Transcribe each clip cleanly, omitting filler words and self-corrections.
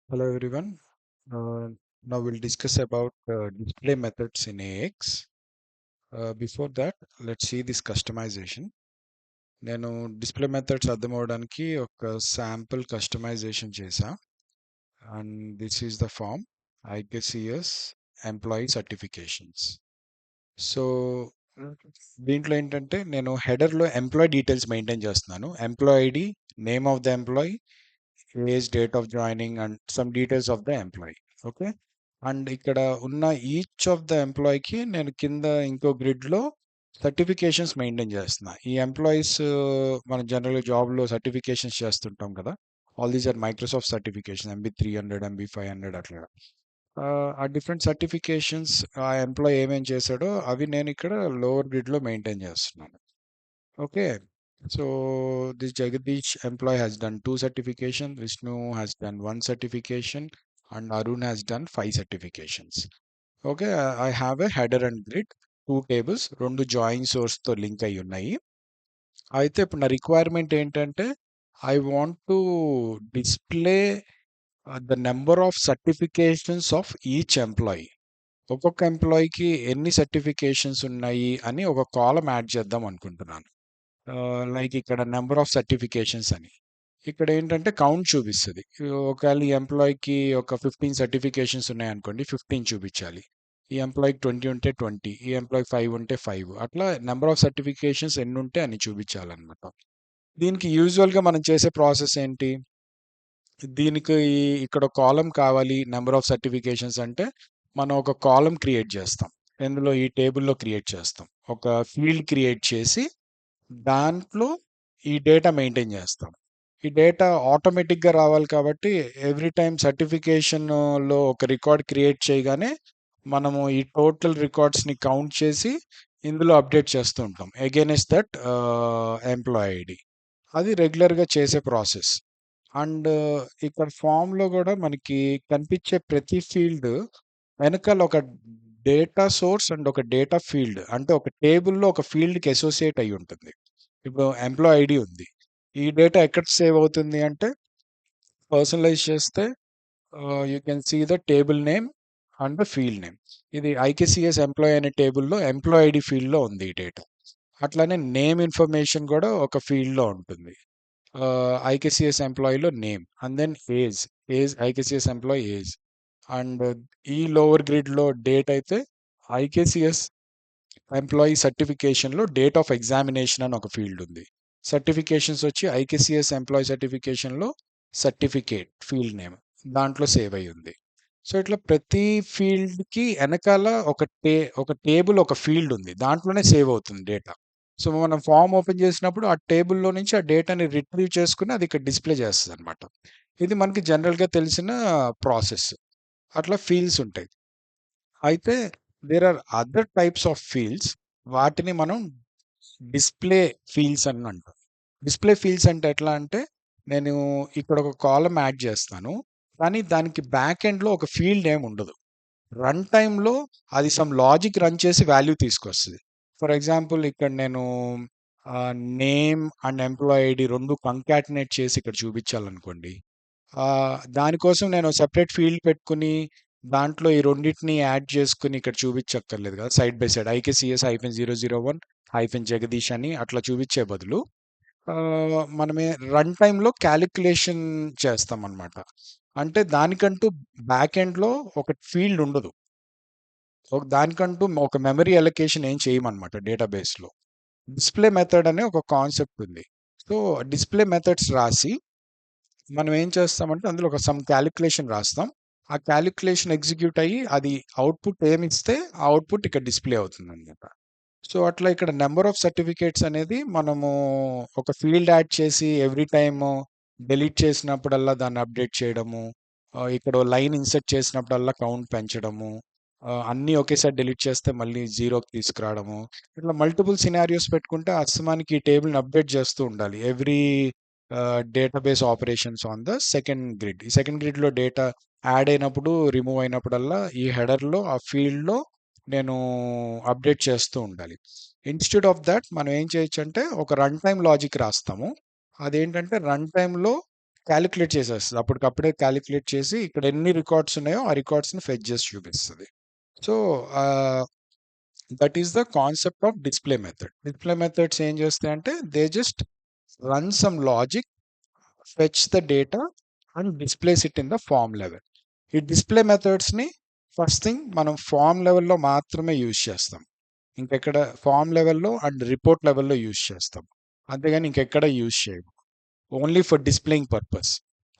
Hello everyone. Now we'll discuss about display methods in AX. Before that, let's see this customization. నేను display methods అర్థం అవడానికి ఒక sample customization చేశా and this is the form IKCS employee certifications. So దీంట్లో ఏంటంటే నేను హెడర్లో employee details maintain చేస్తున్నాను. Employee ID, name of the employee, age, date of joining and some details of the employee. Okay, and ఇక్కడ ఉన్న each of the ఎంప్లాయీకి నేను కింద ఇంకో గ్రిడ్లో సర్టిఫికేషన్స్ మెయింటైన్ చేస్తున్నా. ఈ ఎంప్లాయీస్ మనం జనరల్గా జాబ్లో సర్టిఫికేషన్స్ చేస్తుంటాం కదా. All these are Microsoft certification, MB300, MB500 అట్లా. ఆ డిఫరెంట్ సర్టిఫికేషన్స్ ఆ ఎంప్లాయీ ఏమేం చేశాడో అవి నేను ఇక్కడ లోవర్ గ్రిడ్లో మెయింటైన్ చేస్తున్నాను. Okay, so this Jagadish employee has done 2 certification, Vishnu has done 1 certification, and Arun has done 5 certifications. Okay, I have a header and grid, 2 tables, 2 join source తో link అయి ఉన్నాయి. అయితే ఇప్పుడు నా రిక్వైర్మెంట్ ఏంటంటే I want to display the number of certifications of each employee. ఒక్కొక్క ఎంప్లాయీకి ఎన్ని certifications ఉన్నాయి అని ఒక కాలం యాడ్ చేద్దాం అనుకుంటున్నాను. లైక్ ఇక్కడ నెంబర్ ఆఫ్ సర్టిఫికేషన్స్ అని. ఇక్కడ ఏంటంటే కౌంట్ చూపిస్తది. ఒకవేళ ఈ ఎంప్లాయీకి ఒక 15 సర్టిఫికేషన్స్ ఉన్నాయనుకోండి, 15 చూపించాలి. ఈ ఎంప్లాయీకి 20 ఉంటే 20, ఈ ఎంప్లాయీకి 5 ఉంటే 5. అట్లా నెంబర్ ఆఫ్ సర్టిఫికేషన్స్ ఎన్నుంటే అన్ని చూపించాలన్నమాట. దీనికి యూజువల్‌గా మనం చేసే ప్రాసెస్ ఏంటి? దీనికి ఇక్కడ కాలమ్ కావాలి నెంబర్ ఆఫ్ సర్టిఫికేషన్స్ అంటే, మనం ఒక కాలమ్ క్రియేట్ చేస్తాం. ఎందులో ఈ టేబుల్‌లో క్రియేట్ చేస్తాం. ఒక ఫీల్డ్ క్రియేట్ చేసి దాంట్లో ఈ డేటా మెయింటైన్ చేస్తాం. ఈ డేటా ఆటోమేటిక్‌గా రావాలి కాబట్టి ఎవ్రీ టైమ్ సర్టిఫికేషన్‌లో ఒక రికార్డ్ క్రియేట్ చేయగానే మనము ఈ టోటల్ రికార్డ్స్‌ని కౌంట్ చేసి ఇందులో అప్డేట్ చేస్తూ ఉంటాం అగైన్స్ట్ దట్ ఎంప్లాయీ ఐడి. అది రెగ్యులర్‌గా చేసే ప్రాసెస్. అండ్ ఇక్కడ ఫామ్‌లో గూడా మనకి కనిపించే ప్రతి ఫీల్డ్ వెనకాల ఒక డేటా సోర్స్ అండ్ ఒక డేటా ఫీల్డ్, అంటే ఒక టేబుల్‌లో ఒక ఫీల్డ్‌కి అసోసియేట్ అయ్యి ఉంటుంది. ఇప్పుడు ఎంప్లాయీ ఐడి ఉంది. ఈ డేటా ఎక్కడ సేవ్ అవుతుంది అంటే, పర్సనలైజ్ చేస్తే you can see the table name and the field name. ఇది ఐకేసీఎస్ ఎంప్లాయీ అనే టేబుల్‌లో ఎంప్లాయీ ఐడి ఫీల్డ్‌లో ఉంది ఈ డేటా. అట్లానే నేమ్ ఇన్ఫర్మేషన్ కూడా ఒక ఫీల్డ్‌లో ఉంటుంది. ఐకేసీఎస్ ఎంప్లాయీలో name and then age, IKCS employee age. And ఈ లోవర్ గ్రిడ్‌లో డేట్ అయితే ఐకేసీఎస్ ఎంప్లాయీ సర్టిఫికేషన్‌లో డేట్ ఆఫ్ ఎగ్జామినేషన్ అని ఒక ఫీల్డ్ ఉంది. సర్టిఫికేషన్స్ వచ్చి ఐకేసీఎస్ ఎంప్లాయీ సర్టిఫికేషన్‌లో సర్టిఫికేట్ ఫీల్డ్ నేమ్ దాంట్లో సేవ్ అయ్యి ఉంది. సో ఇట్లా ప్రతి ఫీల్డ్‌కి ఎనకాల ఒక టేబుల్, ఒక ఫీల్డ్ ఉంది. దాంట్లోనే సేవ్ అవుతుంది డేటా. సో మనం ఫార్మ్ ఓపెన్ చేసినప్పుడు ఆ టేబుల్‌లో నుంచి ఆ డేటాని రిట్రీవ్ చేసుకొని అది ఇక్కడ డిస్‌ప్లే చేస్తదనమాట. ఇది మనకి జనరల్‌గా తెలిసిన ప్రాసెస్. అట్లా ఫీల్డ్స్ ఉంటాయి. అయితే there are other types of fields. వాటిని మనం డిస్‌ప్లే ఫీల్డ్స్ అని అంటాం. డిస్‌ప్లే ఫీల్డ్స్ అంటే ఎట్లా అంటే, నేను ఇక్కడ ఒక కాలమ్ యాడ్ చేస్తాను. కానీ దానికి బ్యాక్ ఎండ్‌లో ఒక ఫీల్డ్ ఏమి ఉండదు. రన్ టైమ్‌లో అది సమ్ లాజిక్ రన్ చేసి వాల్యూ తీసుకొస్తది. ఫర్ ఎగ్జాంపుల్ ఇక్కడ నేను name and employee ID 2 concatenate చేసి ఇక్కడ చూపించాలనుకోండి. దానికోసం నేను సెపరేట్ ఫీల్డ్ పెట్టుకొని, దాంట్లో ఈ రెండిటిని యాడ్ చేసుకొని ఇక్కడ చూపించక్కర్లేదు కదా! సైడ్ బై సైడ్ IKCS-001-జగదీష్ అని అట్లా చూపించే బదులు మనమే రన్ టైమ్‌లో కాలిక్యులేషన్ చేస్తామనమాట. అంటే దానికంటూ బ్యాక్ ఎండ్‌లో ఒక ఫీల్డ్ ఉండదు. దానికంటూ ఒక మెమరీ అలొకేషన్ ఏం చేయమనమాట డేటాబేస్‌లో. డిస్‌ప్లే మెథడ్ అనే ఒక కాన్సెప్ట్ ఉంది. సో, డిస్‌ప్లే మెథడ్స్ రాసి మనం ఏం చేస్తామంటే అందులో ఒక సమ్ కాలిక్యులేషన్ రాస్తాం. ఆ కాలిక్యులేషన్ ఎగ్జిక్యూట్ అయ్యి అది అవుట్‌పుట్ ఏమిస్తే ఆ అవుట్‌పుట్ ఇక్కడ డిస్‌ప్లే అవుతుందనమాట. సో, అట్లా ఇక్కడ నంబర్ ఆఫ్ సర్టిఫికేట్స్ అనేది మనము ఒక ఫీల్డ్ యాడ్ చేసి ఎవ్రీ టైము డిలీట్ చేసినప్పుడల్లా దాన్ని అప్డేట్ చేయడము. ఇక్కడ లైన్ ఇన్సర్ట్ చేసినప్పుడల్లా కౌంట్ పెంచడము. అన్నీ ఒకేసారి డిలీట్ చేస్తే మళ్ళీ జీరోకి తీసుకురావడము. ఇట్లా మల్టిపుల్ సినారియోస్ పెట్టుకుంటే అస్తమానికి ఈ టేబుల్‌ని అప్డేట్ చేస్తూ ఉండాలి. Every database operations on the second grid. ఈ సెకండ్ గ్రిడ్‌లో డేటా యాడ్ అయినప్పుడు, రిమూవ్ అయినప్పుడల్లా ఈ హెడర్‌లో ఆ ఫీల్డ్‌లో నేను అప్డేట్ చేస్తూ ఉండాలి. ఇన్‌స్టెడ్ ఆఫ్ థట్ మనం ఏం చేయొచ్చంటే ఒక రన్ టైమ్ లాజిక్ రాస్తాము. అదేంటంటే రన్ టైమ్‌లో కాలిక్యులేట్ చేసేస్తది. అప్పటికప్పుడే కాలిక్యులేట్ చేసి ఇక్కడ ఎన్ని రికార్డ్స్ ఉన్నాయో ఆ రికార్డ్స్‌ని ఫెచ్ చేసి చూపిస్తది. So, that is the concept of display method. Display methods ఏం చేస్తాయంటే they just run some logic, fetch the data and displays it in the form level. ఈ డిస్‌ప్లే మెథడ్స్‌ని ఫస్ట్ థింగ్ మనం ఫార్మ్ లెవెల్‌లో మాత్రమే యూజ్ చేస్తాం. ఇంకెక్కడ ఫార్మ్ లెవెల్‌లో అండ్ రిపోర్ట్ లెవెల్‌లో యూజ్ చేస్తాం. అంతేగాని ఇంకెక్కడ యూజ్ చేయము. Only for displaying purpose.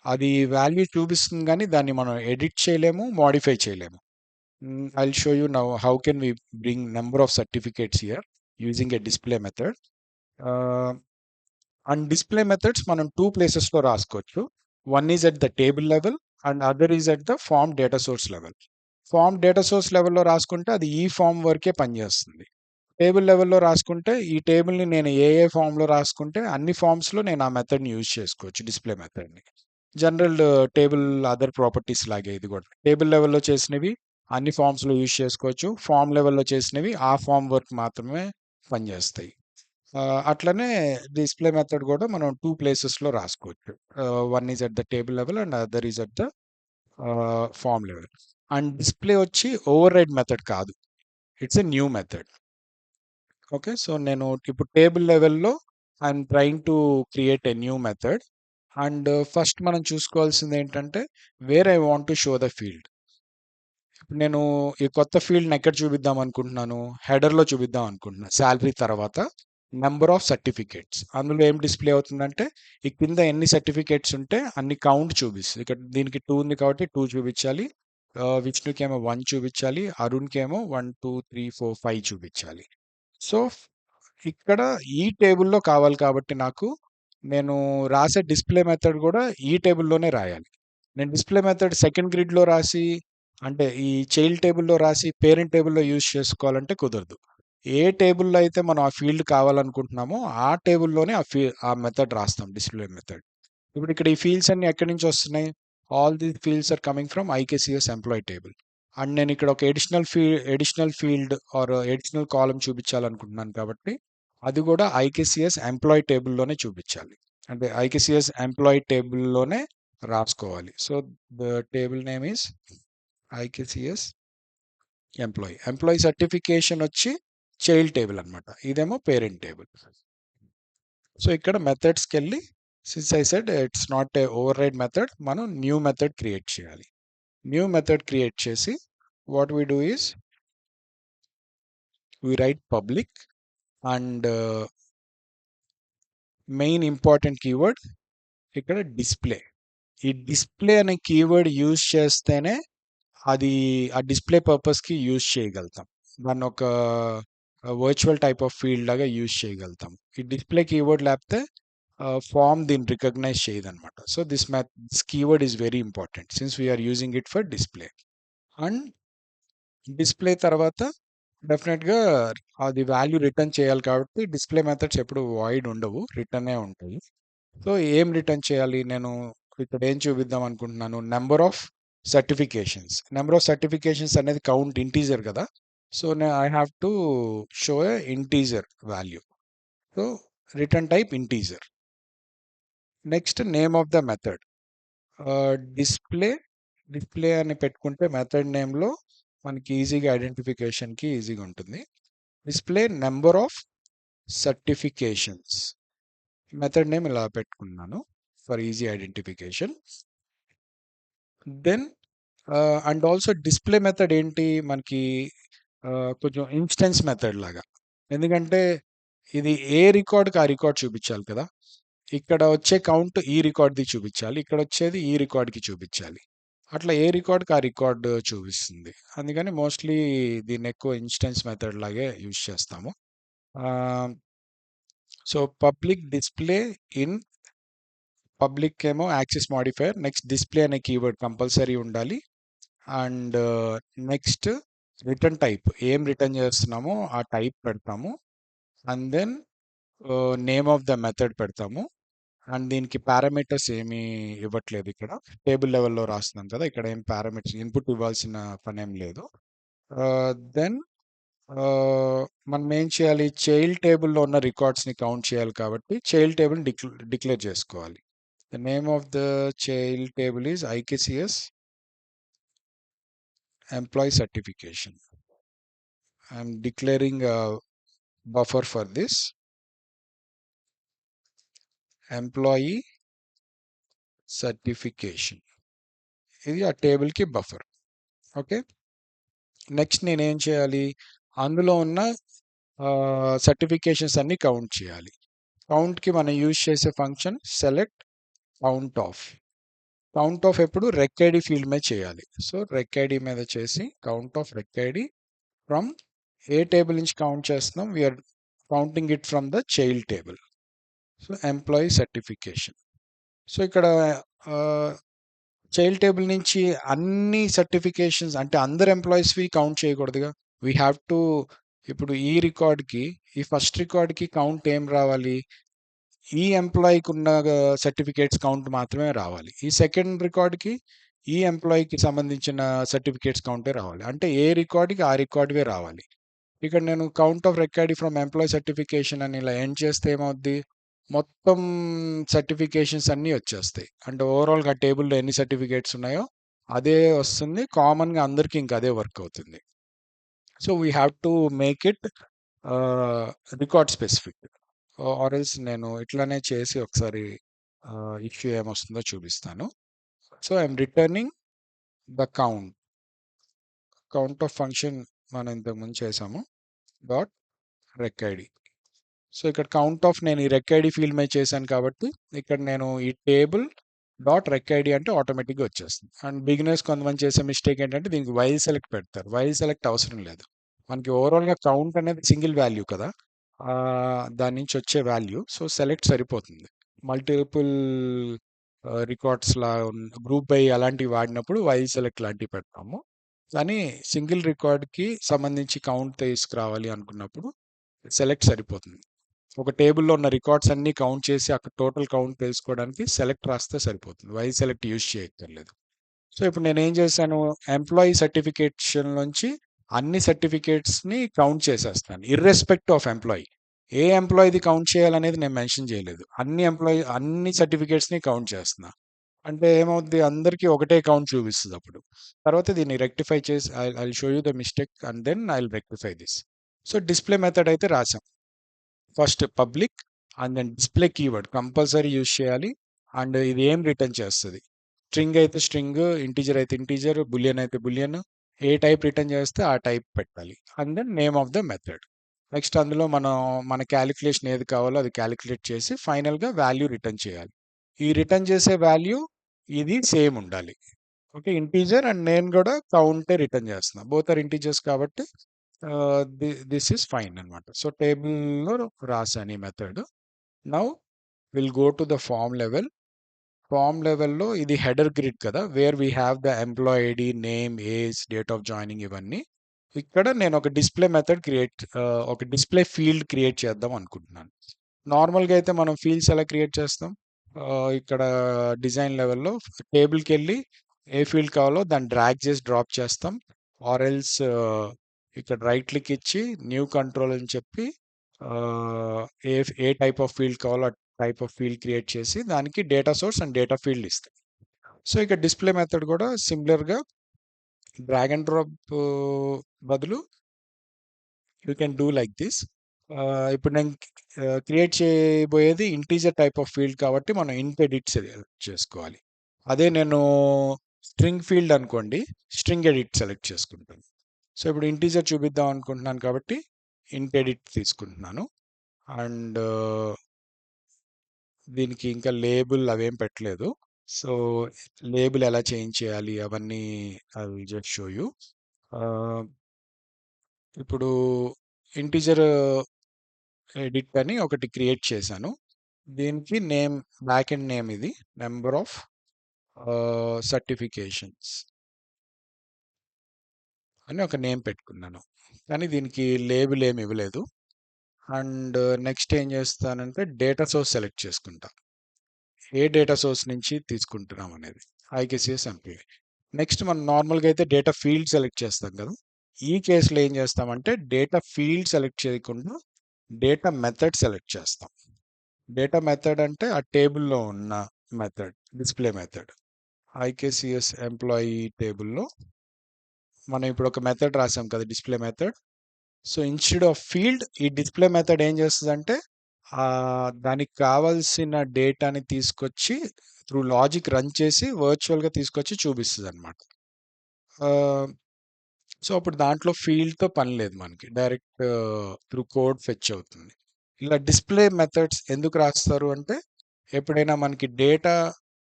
అది వాల్యూ చూపిస్తుంది గానీ దాన్ని మనం ఎడిట్ చేయలేము, మోడిఫై చేయలేము. I'll show you now how can we bring number of certificates here using a display method. Uh, and display methods మనం 2 ప్లేసెస్‌లో రాసుకోవచ్చు. One is at the table level and other is at the form data source level. Form data source లెవెల్‌లో రాసుకుంటే అది ఈ form వరకే పనిచేస్తుంది. Table లెవెల్‌లో రాసుకుంటే ఈ టేబుల్‌ని నేను ఏ ఫార్మ్‌లో రాసుకుంటే అన్ని ఫార్మ్స్‌లో నేను ఆ మెథడ్‌ని యూజ్ చేసుకోవచ్చు డిస్ప్లే మెథడ్‌ని. జనరల్ టేబుల్ అదర్ ప్రాపర్టీస్ లాగే ఇది కూడా. టేబుల్ లెవెల్‌లో చేసినవి అన్ని ఫార్మ్స్‌లో యూజ్ చేసుకోవచ్చు. ఫార్మ్ లెవెల్‌లో చేసినవి ఆ ఫార్మ్ వరకు మాత్రమే పనిచేస్తాయి. అట్లనే డిస్ప్లే మెథడ్ కూడా మనం 2 ప్లేసెస్‌లో రాసుకోవచ్చు. One is at the table level and other is at the form level. And display వచ్చి ఓవర్‌రైడ్ మెథడ్ కాదు. It's a new method. Okay. So, నేను ఇప్పుడు టేబుల్ లెవెల్‌లో I'm trying to create a new method. And first మనం చూసుకోవాల్సిందేంటంటే where I want to show the field. ఇప్పుడు నేను ఈ కొత్త ఫీల్డ్‌ని ఎక్కడ చూపిద్దాం అనుకుంటున్నాను? హెడర్‌లో చూపిద్దాం అనుకుంటున్నా. సాలరీ తర్వాత నంబర్ ఆఫ్ సర్టిఫికేట్స్. అందులో ఏం డిస్‌ప్లే అవుతుందంటే ఈ కింద ఎన్ని సర్టిఫికేట్స్ ఉంటే అన్ని కౌంట్ చూపిస్తది. ఇక్కడ దీనికి 2 ఉంది కాబట్టి 2 చూపించాలి. విష్ణుకేమో 1 చూపించాలి. అరుణ్‌కేమో 1, 2, 3, 4, 5 చూపించాలి. సో, ఇక్కడ ఈ టేబుల్‌లో కావాలి కాబట్టి నాకు, నేను రాసే డిస్‌ప్లే మెథడ్ గూడా ఈ టేబుల్‌లోనే రాయాలి. నేను డిస్‌ప్లే మెథడ్ సెకండ్ గ్రిడ్‌లో రాసి, అంటే ఈ చైల్డ్ టేబుల్‌లో రాసి, పేరెంట్ టేబుల్‌లో యూజ్ చేసుకోవాలంటే కుదరదు. ఏ టేబుల్‌లో అయితే మనం ఆ ఫీల్డ్ కావాలనుకుంటున్నామో, ఆ టేబుల్‌లోనే ఆ మెథడ్ రాస్తాం డిస్‌ప్లే మెథడ్. ఇప్పుడు ఇక్కడ ఈ ఫీల్డ్స్ అన్నీ ఎక్కడి నుంచి వస్తున్నాయి? All the fields are coming from IKCS employee table. And నేను ఇక్కడ ఒక additional field or additional column చూపించాలనుకుంటున్నాను కాబట్టి అది కూడా ఐకేసీఎస్ ఎంప్లాయీ టేబుల్లోనే చూపించాలి. అంటే ఐకేసీఎస్ ఎంప్లాయీ టేబుల్లోనే రాసుకోవాలి. So the table name is IKCS employee. Employee certification వచ్చి చైల్డ్ టేబుల్ అనమాట. ఇదేమో పేరెంట్ టేబుల్. సో ఇక్కడ మెథడ్స్కి వెళ్ళి, since I said it's not a override method, మనం న్యూ మెథడ్ క్రియేట్ చేయాలి. న్యూ మెథడ్ క్రియేట్ చేసి what we do is we write public and main important keyword ఇక్కడ display. ఈ డిస్ప్లే అనే keyword use చేస్తేనే అది ఆ డిస్ప్లే పర్పస్కి యూజ్ చేయగలుగుతాం. దాన్ని ఒక వర్చువల్ టైప్ ఆఫ్ ఫీల్డ్ లాగా యూజ్ చేయగలుగుతాం. ఈ డిస్ప్లే కీవర్డ్ లేకపోతే ఫామ్ దీన్ని రికగ్నైజ్ చేయదనమాట. So this keyword is very important since we're using it for display. And display తర్వాత డెఫినెట్గా అది వాల్యూ రిటర్న్ చేయాలి కాబట్టి డిస్ప్లే మెథడ్స్ ఎప్పుడు వాయిడ్ ఉండవు, రిటర్నే ఉంటాయి. సో ఏం రిటర్న్ చేయాలి? నేను ఇక్కడ ఏం చూపిద్దాం అనుకుంటున్నాను? Number of certifications. Number of certifications అనేది కౌంట్ ఇంటీజర్ కదా. So I have to show a integer value. So return type integer. Next name of the method display. Display అని పెట్టుకుంటే మెథడ్ నేమ్లో మనకి ఈజీగా ఐడెంటిఫికేషన్కి ఈజీగా ఉంటుంది. Display number of certifications. Method name ఇలా పెట్టుకున్నాను for easy identification. Then and also display method ఏంటి మనకి కొంచెం ఇన్స్టెన్స్ మెథడ్ లాగా. ఎందుకంటే ఇది ఏ రికార్డ్కి ఆ రికార్డ్ చూపించాలి కదా. ఇక్కడ వచ్చే కౌంట్ ఈ రికార్డ్ది చూపించాలి, ఇక్కడ వచ్చేది ఈ రికార్డ్కి చూపించాలి. అట్లా ఏ రికార్డ్కి ఆ రికార్డ్ చూపిస్తుంది. అందుకని మోస్ట్లీ దీన్ని ఎక్కువ ఇన్స్టెన్స్ మెథడ్ లాగే యూజ్ చేస్తాము. So public display in public ఏమో యాక్సెస్ మాడిఫైయర్. నెక్స్ట్ డిస్ప్లే అనే కీవర్డ్ కంపల్సరీ ఉండాలి. అండ్ నెక్స్ట్ రిటర్న్ టైప్, ఏం రిటర్న్ చేస్తున్నామో ఆ టైప్ పెడతాము. And then name of the method పెడతాము. అండ్ దీనికి పారామీటర్స్ ఏమీ ఇవ్వట్లేదు ఇక్కడ. టేబుల్ లెవెల్లో రాస్తున్నాం కదా, ఇక్కడ ఏం పారామీటర్స్ ఇన్పుట్ ఇవ్వాల్సిన పని ఏం లేదు. దెన్ మనం ఏం చేయాలి? చైల్డ్ టేబుల్లో ఉన్న రికార్డ్స్ని కౌంట్ చేయాలి కాబట్టి చైల్డ్ టేబుల్ డిక్లేర్ చేసుకోవాలి. The name of the child table is IKCS employee certification. I'm declaring a buffer for this employee certification. ఇది ఆ టేబుల్కి బఫర్. ఓకే, నెక్స్ట్ నేనేం చేయాలి, అందులో ఉన్న సర్టిఫికేషన్స్ అన్ని కౌంట్ చేయాలి. కౌంట్కి మనం యూజ్ చేసే ఫంక్షన్ సెలెక్ట్ కౌంట్ ఆఫ్ ఎప్పుడు రెక్ ఐడి ఫీల్డ్ మీద చేయాలి. సో రెక్ ఐడి మీద చేసి count of rec ID from a table నుంచి కౌంట్ చేస్తున్నాం, we're counting it from the child table. So employee certification. So ఇక్కడ చైల్డ్ టేబుల్ నుంచి అన్ని సర్టిఫికేషన్స్ అంటే అందరు ఎంప్లాయీస్వి కౌంట్ చేయకూడదుగా. వీ హ్యావ్ టు ఇప్పుడు ఈ రికార్డ్కి, ఈ ఫస్ట్ రికార్డ్కి కౌంట్ ఏం రావాలి, ఈ ఎంప్లాయీకి ఉన్న సర్టిఫికేట్స్ కౌంట్ మాత్రమే రావాలి. ఈ సెకండ్ రికార్డ్కి ఈ ఎంప్లాయీకి సంబంధించిన సర్టిఫికేట్స్ కౌంటే రావాలి. అంటే ఏ రికార్డ్కి ఆ రికార్డ్వే రావాలి. ఇక్కడ నేను count of record from employee certification అని ఇలా ఎండ్ చేస్తే ఏమవుద్ది, మొత్తం సర్టిఫికేషన్స్ అన్నీ వచ్చేస్తాయి. అంటే ఓవరాల్గా టేబుల్లో ఎన్ని సర్టిఫికేట్స్ ఉన్నాయో అదే వస్తుంది. కామన్గా అందరికీ ఇంకా అదే వర్క్ అవుతుంది. So we have to make it record specific. ఆర్ఎల్స్ నేను ఇట్లానే చేసి ఒకసారి ఇష్యూ ఏమొస్తుందో చూపిస్తాను. So I'm returning the count of function మనం ఇంతకుముందు చేసాము డాట్ రెక్ ఐడి. సో ఇక్కడ కౌంట్ ఆఫ్ నేను ఈ రెక్ ఐడి ఫీల్డ్ మీద చేశాను కాబట్టి ఇక్కడ నేను ఈ టేబుల్ డాట్ రెక్ ఐడి అంటే ఆటోమేటిక్గా వచ్చేస్తుంది. అండ్ బిగినర్స్ కొంతమంది చేసే మిస్టేక్ ఏంటంటే దీనికి వైల్ సెలెక్ట్ పెడతారు. వైల్ సెలెక్ట్ అవసరం లేదు, మనకి ఓవరాల్గా కౌంట్ అనేది సింగిల్ వాల్యూ కదా, దాని నుంచి వచ్చే వాల్యూ. సో సెలెక్ట్ సరిపోతుంది. Multiple records law group by అలాంటివి వాడినప్పుడు వైల్ సెలెక్ట్ లాంటివి పెడతాము. కానీ సింగిల్ రికార్డ్కి సంబంధించి కౌంట్ తీసుకురావాలి అనుకున్నప్పుడు సెలెక్ట్ సరిపోతుంది. ఒక టేబుల్లో ఉన్న రికార్డ్స్ అన్ని కౌంట్ చేసి అక్కడ టోటల్ కౌంట్ తెలుసుకోవడానికి సెలెక్ట్ రాస్తే సరిపోతుంది, వై సెలెక్ట్ యూజ్ చేయక్కర్లేదు. సో ఇప్పుడు నేను ఏం చేశాను, ఎంప్లాయీ సర్టిఫికేషన్ నుంచి అన్ని సర్టిఫికేట్స్ని కౌంట్ చేసేస్తాను ఇర్రెస్పెక్ట్ ఆఫ్ ఎంప్లాయీ. ఏ ఎంప్లాయీది కౌంట్ చేయాలనేది నేను మెన్షన్ చేయలేదు, అన్ని సర్టిఫికేట్స్ని కౌంట్ చేస్తున్నా. అంటే ఏమవుద్ది, అందరికీ ఒకటే కౌంట్ చూపిస్తుంది. అప్పుడు తర్వాత దీన్ని రెక్టిఫై చేసి I show you the mistake and then I rectify this. So display method అయితే రాసాం. First public and then display keyword compulsory use చేయాలి. అండ్ ఇది ఏం రిటర్న్ చేస్తుంది, స్ట్రింగ్ అయితే స్ట్రింగ్, ఇంటీజర్ అయితే ఇంటీజర్, బులియన్ అయితే బులియన్, ఏ టైప్ రిటర్న్ చేస్తే ఆ టైప్ పెట్టాలి. And then name of the method. Next అందులో మన క్యాలిక్యులేషన్ ఏది కావాలో అది క్యాలిక్యులేట్ చేసి ఫైనల్గా వాల్యూ రిటర్న్ చేయాలి. ఈ రిటర్న్ చేసే వాల్యూ ఇది సేమ్ ఉండాలి. ఓకే, ఇంటీజర్ అండ్ నేను కూడా కౌంటే రిటర్న్ చేస్తున్నా, బోత్ ఆర్ ఇంటీజర్స్ కాబట్టి దిస్ ఈస్ ఫైన్ అనమాట. సో టేబుల్లో రాసాను ఈ method. Now will go to the form level. Form లెవెల్లో ఇది హెడర్ గ్రిడ్ కదా, where we have the employee ID, name, age, date of joining ఇవన్నీ. ఇక్కడ నేను ఒక డిస్ప్లే మెథడ్ ఒక డిస్ప్లే ఫీల్డ్ క్రియేట్ చేద్దాం అనుకుంటున్నాను. నార్మల్గా అయితే మనం ఫీల్డ్స్ ఎలా క్రియేట్ చేస్తాం, ఇక్కడ డిజైన్ లెవెల్లో టేబుల్కి వెళ్ళి ఏ ఫీల్డ్ కావాలో దాన్ని డ్రాగ్ చేసి డ్రాప్ చేస్తాం. ఆర్ఎల్స్ ఇక్కడ రైట్ క్లిక్ ఇచ్చి న్యూ కంట్రోల్ అని చెప్పి ఏ ఏ టైప్ ఆఫ్ ఫీల్డ్ కావాలో ఆ టైప్ ఆఫ్ ఫీల్డ్ క్రియేట్ చేసి దానికి data source and data field ఇస్తాం. సో ఇక్కడ డిస్ప్లే మెథడ్ కూడా సిమిలర్గా డ్రాగ్ అండ్ డ్రాప్ బదులు you can do like this. ఇప్పుడు నేను క్రియేట్ చేయబోయేది ఇంటీజర్ టైప్ ఆఫ్ ఫీల్డ్ కాబట్టి మనం ఇంట్ ఎడిట్ సెలెక్ట్ చేసుకోవాలి. అదే నేను స్ట్రింగ్ ఫీల్డ్ అనుకోండి, స్ట్రింగ్ ఎడిట్ సెలెక్ట్ చేసుకుంటాను. సో ఇప్పుడు ఇంటీజర్ చూపిద్దాం అనుకుంటున్నాను కాబట్టి ఇంట్ ఎడిట్ తీసుకుంటున్నాను. అండ్ దీనికి ఇంకా లేబుల్ అవేం పెట్టలేదు. సో లేబుల్ ఎలా చేంజ్ చేయాలి అవన్నీ I will just show you. ఇప్పుడు ఇంటీజర్ ఎడిట్ అని ఒకటి క్రియేట్ చేశాను. దీనికి నేమ్, బ్యాక్ ఎండ్ నేమ్ ఇది నెంబర్ ఆఫ్ సర్టిఫికేషన్స్ అని ఒక నేమ్ పెట్టుకున్నాను. కానీ దీనికి లేబుల్ ఏమి ఇవ్వలేదు. అండ్ నెక్స్ట్ ఏం చేస్తానంటే డేటా సోర్స్ సెలెక్ట్ చేసుకుంటా, ఏ డేటా సోర్స్ నుంచి తీసుకుంటున్నాం అనేది, ఐకేసిఎస్ ఎంప్లాయీ. నెక్స్ట్ మనం నార్మల్గా అయితే డేటా ఫీల్డ్ సెలెక్ట్ చేస్తాం కదా, ఈ కేసులో ఏం చేస్తామంటే డేటా ఫీల్డ్ సెలెక్ట్ చేయకుండా డేటా మెథడ్ సెలెక్ట్ చేస్తాం. డేటా మెథడ్ అంటే ఆ టేబుల్లో ఉన్న డిస్ప్లే మెథడ్. ఐకేసిఎస్ ఎంప్లాయీ టేబుల్‌లో మనం ఇప్పుడు ఒక మెథడ్ రాసాం కదా! Display method. So, instead of field ఈ డిస్ప్లే మెథడ్ ఏం చేస్తదంటే దానికి కావాల్సిన డేటాని తీసుకొచ్చి త్రూ లాజిక్ రన్ చేసి వర్చువల్‌గా తీసుకొచ్చి చూపిస్తదనమాట. ఆహ్, సో, అప్పుడు దాంట్లో ఫీల్డ్‌తో పని లేదు మనకి. డైరెక్ట్ త్రూ కోడ్ ఫెచ్ అవుతుంది. ఇలా డిస్ప్లే మెథడ్స్ ఎందుకు రాస్తారు అంటే, ఎప్పుడైనా మనకి డేటా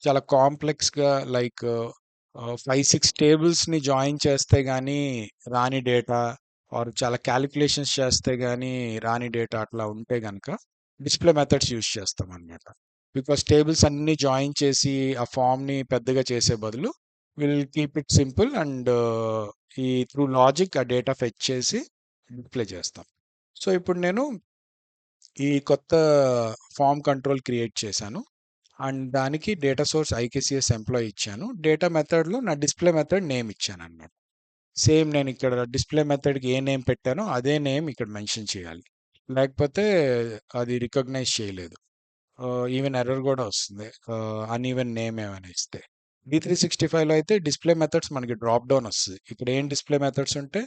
చాలా కాంప్లెక్స్‌గా లైక్ 5, 6 టేబుల్స్‌ని జాయిన్ చేస్తే గానీ రాని డేటా ఆర్ చాలా కాలిక్యులేషన్స్ చేస్తే గానీ రాని డేటా అట్లా ఉంటే గనక డిస్ప్లే మెథడ్స్ యూజ్ చేస్తామనమాట. బికాస్ టేబుల్స్ అన్నీ జాయిన్ చేసి ఆ ఫార్మ్‌ని పెద్దగా చేసే బదులు will keep it simple and ఈ త్రూ లాజిక్ ఆ డేటా ఫెచ్ చేసి డిస్ప్లే చేస్తాం. సో, ఇప్పుడు నేను ఈ కొత్త ఫార్మ్ కంట్రోల్ క్రియేట్ చేశాను. అండ్ దానికి డేటా సోర్స్ ఐకేసీఎస్ ఎంప్లాయీ ఇచ్చాను. డేటా మెథడ్‌లో నా డిస్ప్లే మెథడ్ నేమ్ ఇచ్చాననమాట. సేమ్ నేను ఇక్కడ డిస్ప్లే మెథడ్‌కి ఏ నేమ్ పెట్టానో అదే నేమ్ ఇక్కడ మెన్షన్ చేయాలి. లేకపోతే అది రికగ్నైజ్ చేయలేదు. ఈవెన్ ఎర్రర్ గూడా వస్తుంది. అన్‌ఈవెన్ నేమ్ ఏమైనా ఇస్తే. D365లో అయితే డిస్ప్లే మెథడ్స్ మనకి డ్రాప్ డౌన్ వస్తది. ఇక్కడ ఏం డిస్ప్లే మెథడ్స్ ఉంటే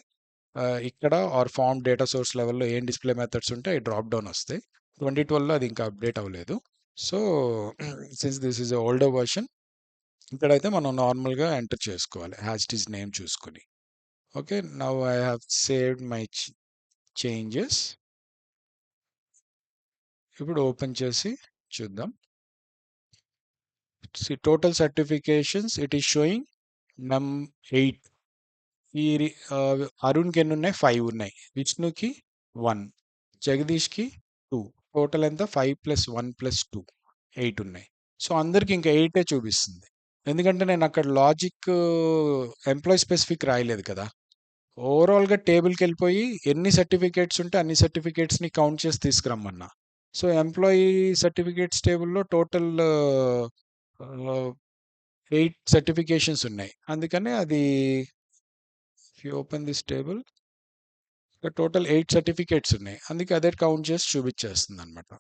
ఇక్కడ ఆర్ ఫార్మ్ డేటా సోర్స్ లెవెల్‌లో ఏం డిస్ప్లే మెథడ్స్ ఉంటే అయి డ్రాప్ డౌన్ వస్తాయి. 2012లో అది ఇంకా అప్‌డేట్ అవ్వలేదు. So, since this is a older version ఇక్కడైతే మనం నార్మల్‌గా ఎంటర్ చేసుకోవాలి. యాజ్ ఇట్ ఈజ్ నేమ్ చూసుకొని. Okay. Now I have saved my changes. ఇప్పుడు ఓపెన్ చేసి చూద్దాం. Total certifications it is showing నమ్ 8. ఈ అరుణ్‌కి ఎన్నున్నాయి? 5 ఉన్నాయి. విష్ణుకి 1, జగదీష్‌కి 2. టోటల్ ఎంత? 5 + 1 + 2 8 ఉన్నాయి. సో, అందరికి ఇంకా 8 చూపిస్తుంది. ఎందుకంటే నేను అక్కడ లాజిక్ ఎంప్లాయీ స్పెసిఫిక్ రాయలేదు కదా! ఓవరాల్‌గా టేబుల్‌కెళ్ళిపోయి ఎన్ని సర్టిఫికేట్స్ ఉంటే అన్ని సర్టిఫికేట్స్‌ని కౌంట్ చేసి తీసుకురమ్మన్నా. సో, ఎంప్లాయీ సర్టిఫికేట్స్ టేబుల్‌లో టోటల్ 8 సర్టిఫికేషన్స్ ఉన్నాయి. అందుకని అది if you open this table total 8 certificates ఉన్నాయి. అందుకే అదే కౌంట్ చేసి చూపించేస్తుందనమాట.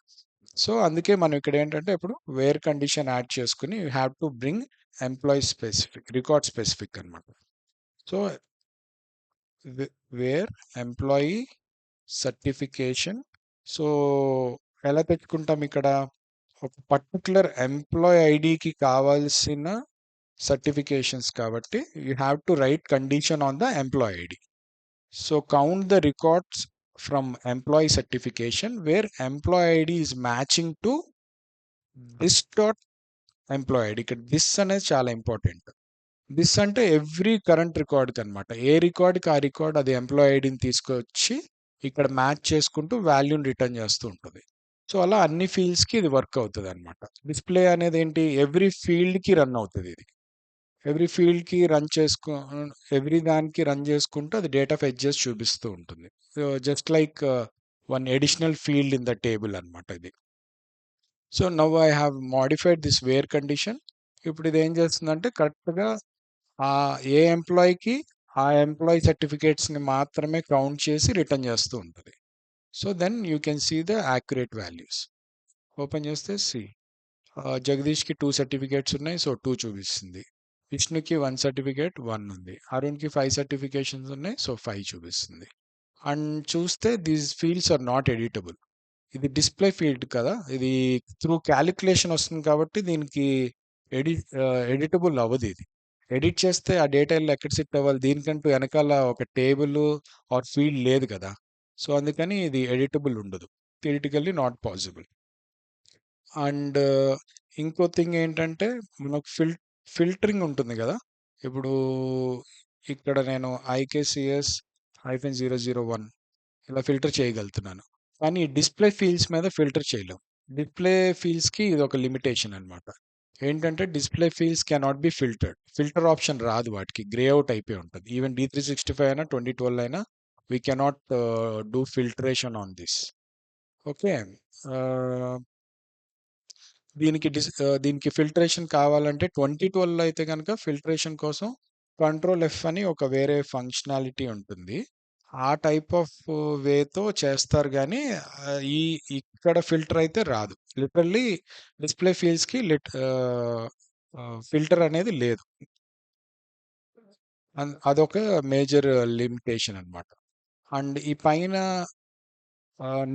సో, అందుకే మనం ఇక్కడ ఏంటంటే ఇప్పుడు వేర్ కండిషన్ యాడ్ చేసుకొని you have to bring employee specific, record specific అనమాట. So, where employee certification. So, ఎలా తెచ్చుకుంటాం ఇక్కడ? ఒక పర్టిక్యులర్ ఎంప్లాయీ ఐడీకి కావాల్సిన సర్టిఫికేషన్స్ కాబట్టి you have to right condition on the employee ID. So, count the records from employee certification wear employee ID is matching to this dot employee ID. ఇక్కడ this అనేది చాలా important. This అంటే every current రికార్డ్‌కి అనమాట. ఏ రికార్డ్‌కి ఆ record అది employee ఐడిని తీసుకొచ్చి ఇక్కడ మ్యాచ్ చేసుకుంటూ వాల్యూని రిటర్న్ చేస్తూ ఉంటది. సో, అలా అన్ని ఫీల్డ్స్‌కి ఇది వర్క్ అవుతదనమాట. డిస్‌ప్లే అనేదేంటి? ఎవ్రీ ఫీల్డ్‌కి రన్ అవుతది ఇది. ఎవ్రీ ఫీల్డ్‌కి రన్ చేసుకో ఎవ్రీ దానికి రన్ చేసుకుంటూ అది డేటా ఫెచ్ చేసి చూపిస్తూ ఉంటుంది. So, just like one additional field in the table అనమాట ఇది. So, now I have modified this where condition. ఇప్పుడు ఇది ఏం చేస్తుందంటే కరెక్ట్‌గా ఏ ఎంప్లాయీకి ఆ ఎంప్లాయీ సర్టిఫికేట్స్‌ని మాత్రమే కౌంట్ చేసి రిటర్న్ చేస్తూ ఉంటది. So, then you can see the accurate values. Open చేస్తే జగదీష్‌కి 2 సర్టిఫికేట్స్ ఉన్నాయి. సో, 2 చూపిస్తుంది. విష్ణుకి 1 సర్టిఫికేట్ 1 ఉంది. అరుణ్‌కి 5 సర్టిఫికేషన్స్ ఉన్నాయి. సో, 5 చూపిస్తుంది. అండ్ చూస్తే these fields are not editable. ఇది డిస్‌ప్లే ఫీల్డ్ కదా! ఇది త్రూ కాలిక్యులేషన్ వస్తుంది కాబట్టి దీనికి ఎడిటబుల్ అవ్వదిది. ఎడిట్ చేస్తే ఆ డేటా ఎళ్లి ఎక్కడ షిఫ్ట్ అవ్వాలి? దీనికంటూ ఎనకాల ఒక టేబుల్ ఆర్ ఫీల్డ్ లేదు కదా! సో, అందుకని ఇది ఎడిటబుల్ ఉండదు. Theoretically not possible. అండ్ ఇంకో థింగ్ ఏంటంటే మనకు ఫిల్టరింగ్ ఉంటుంది గదా! ఇప్పుడు ఇక్కడ నేను ఐకేసీఎస్ -001 ఇలా ఫిల్టర్ చేయగలుగుతున్నాను. కానీ డిస్‌ప్లే ఫీల్డ్స్ మీద ఫిల్టర్ చేయలేం. డిస్‌ప్లే ఫీల్డ్స్‌కి ఇదొక లిమిటేషన్ అన్నమాట. ఏంటంటే display fields cannot be filtered. Filter option రాదు వాటికి. గ్రే ఔట్ అయిపోయి ఉంటది. ఈవెన్ D365 అయినా, 2012 అయినా we cannot do filtration on this. Okay. Ah దీనికి ఫిల్టరేషన్ కావాలంటే 2012లో అయితే గనక ఫిల్టరేషన్ కోసం కంట్రోల్ ఎఫ్ అని ఒక వేరే ఫంక్షనాలిటీ ఉంటుంది. ఆ టైప్ ఆఫ్ వేతో చేస్తారు గానీ ఈ ఇక్కడ ఫిల్టర్ అయితే రాదు. లిటరల్లీ డిస్‌ప్లే ఫీల్డ్స్‌కి ఫిల్టర్ అనేది లేదు. అదొక మేజర్ లిమిటేషన్ అన్నమాట. అండ్ ఈ పైన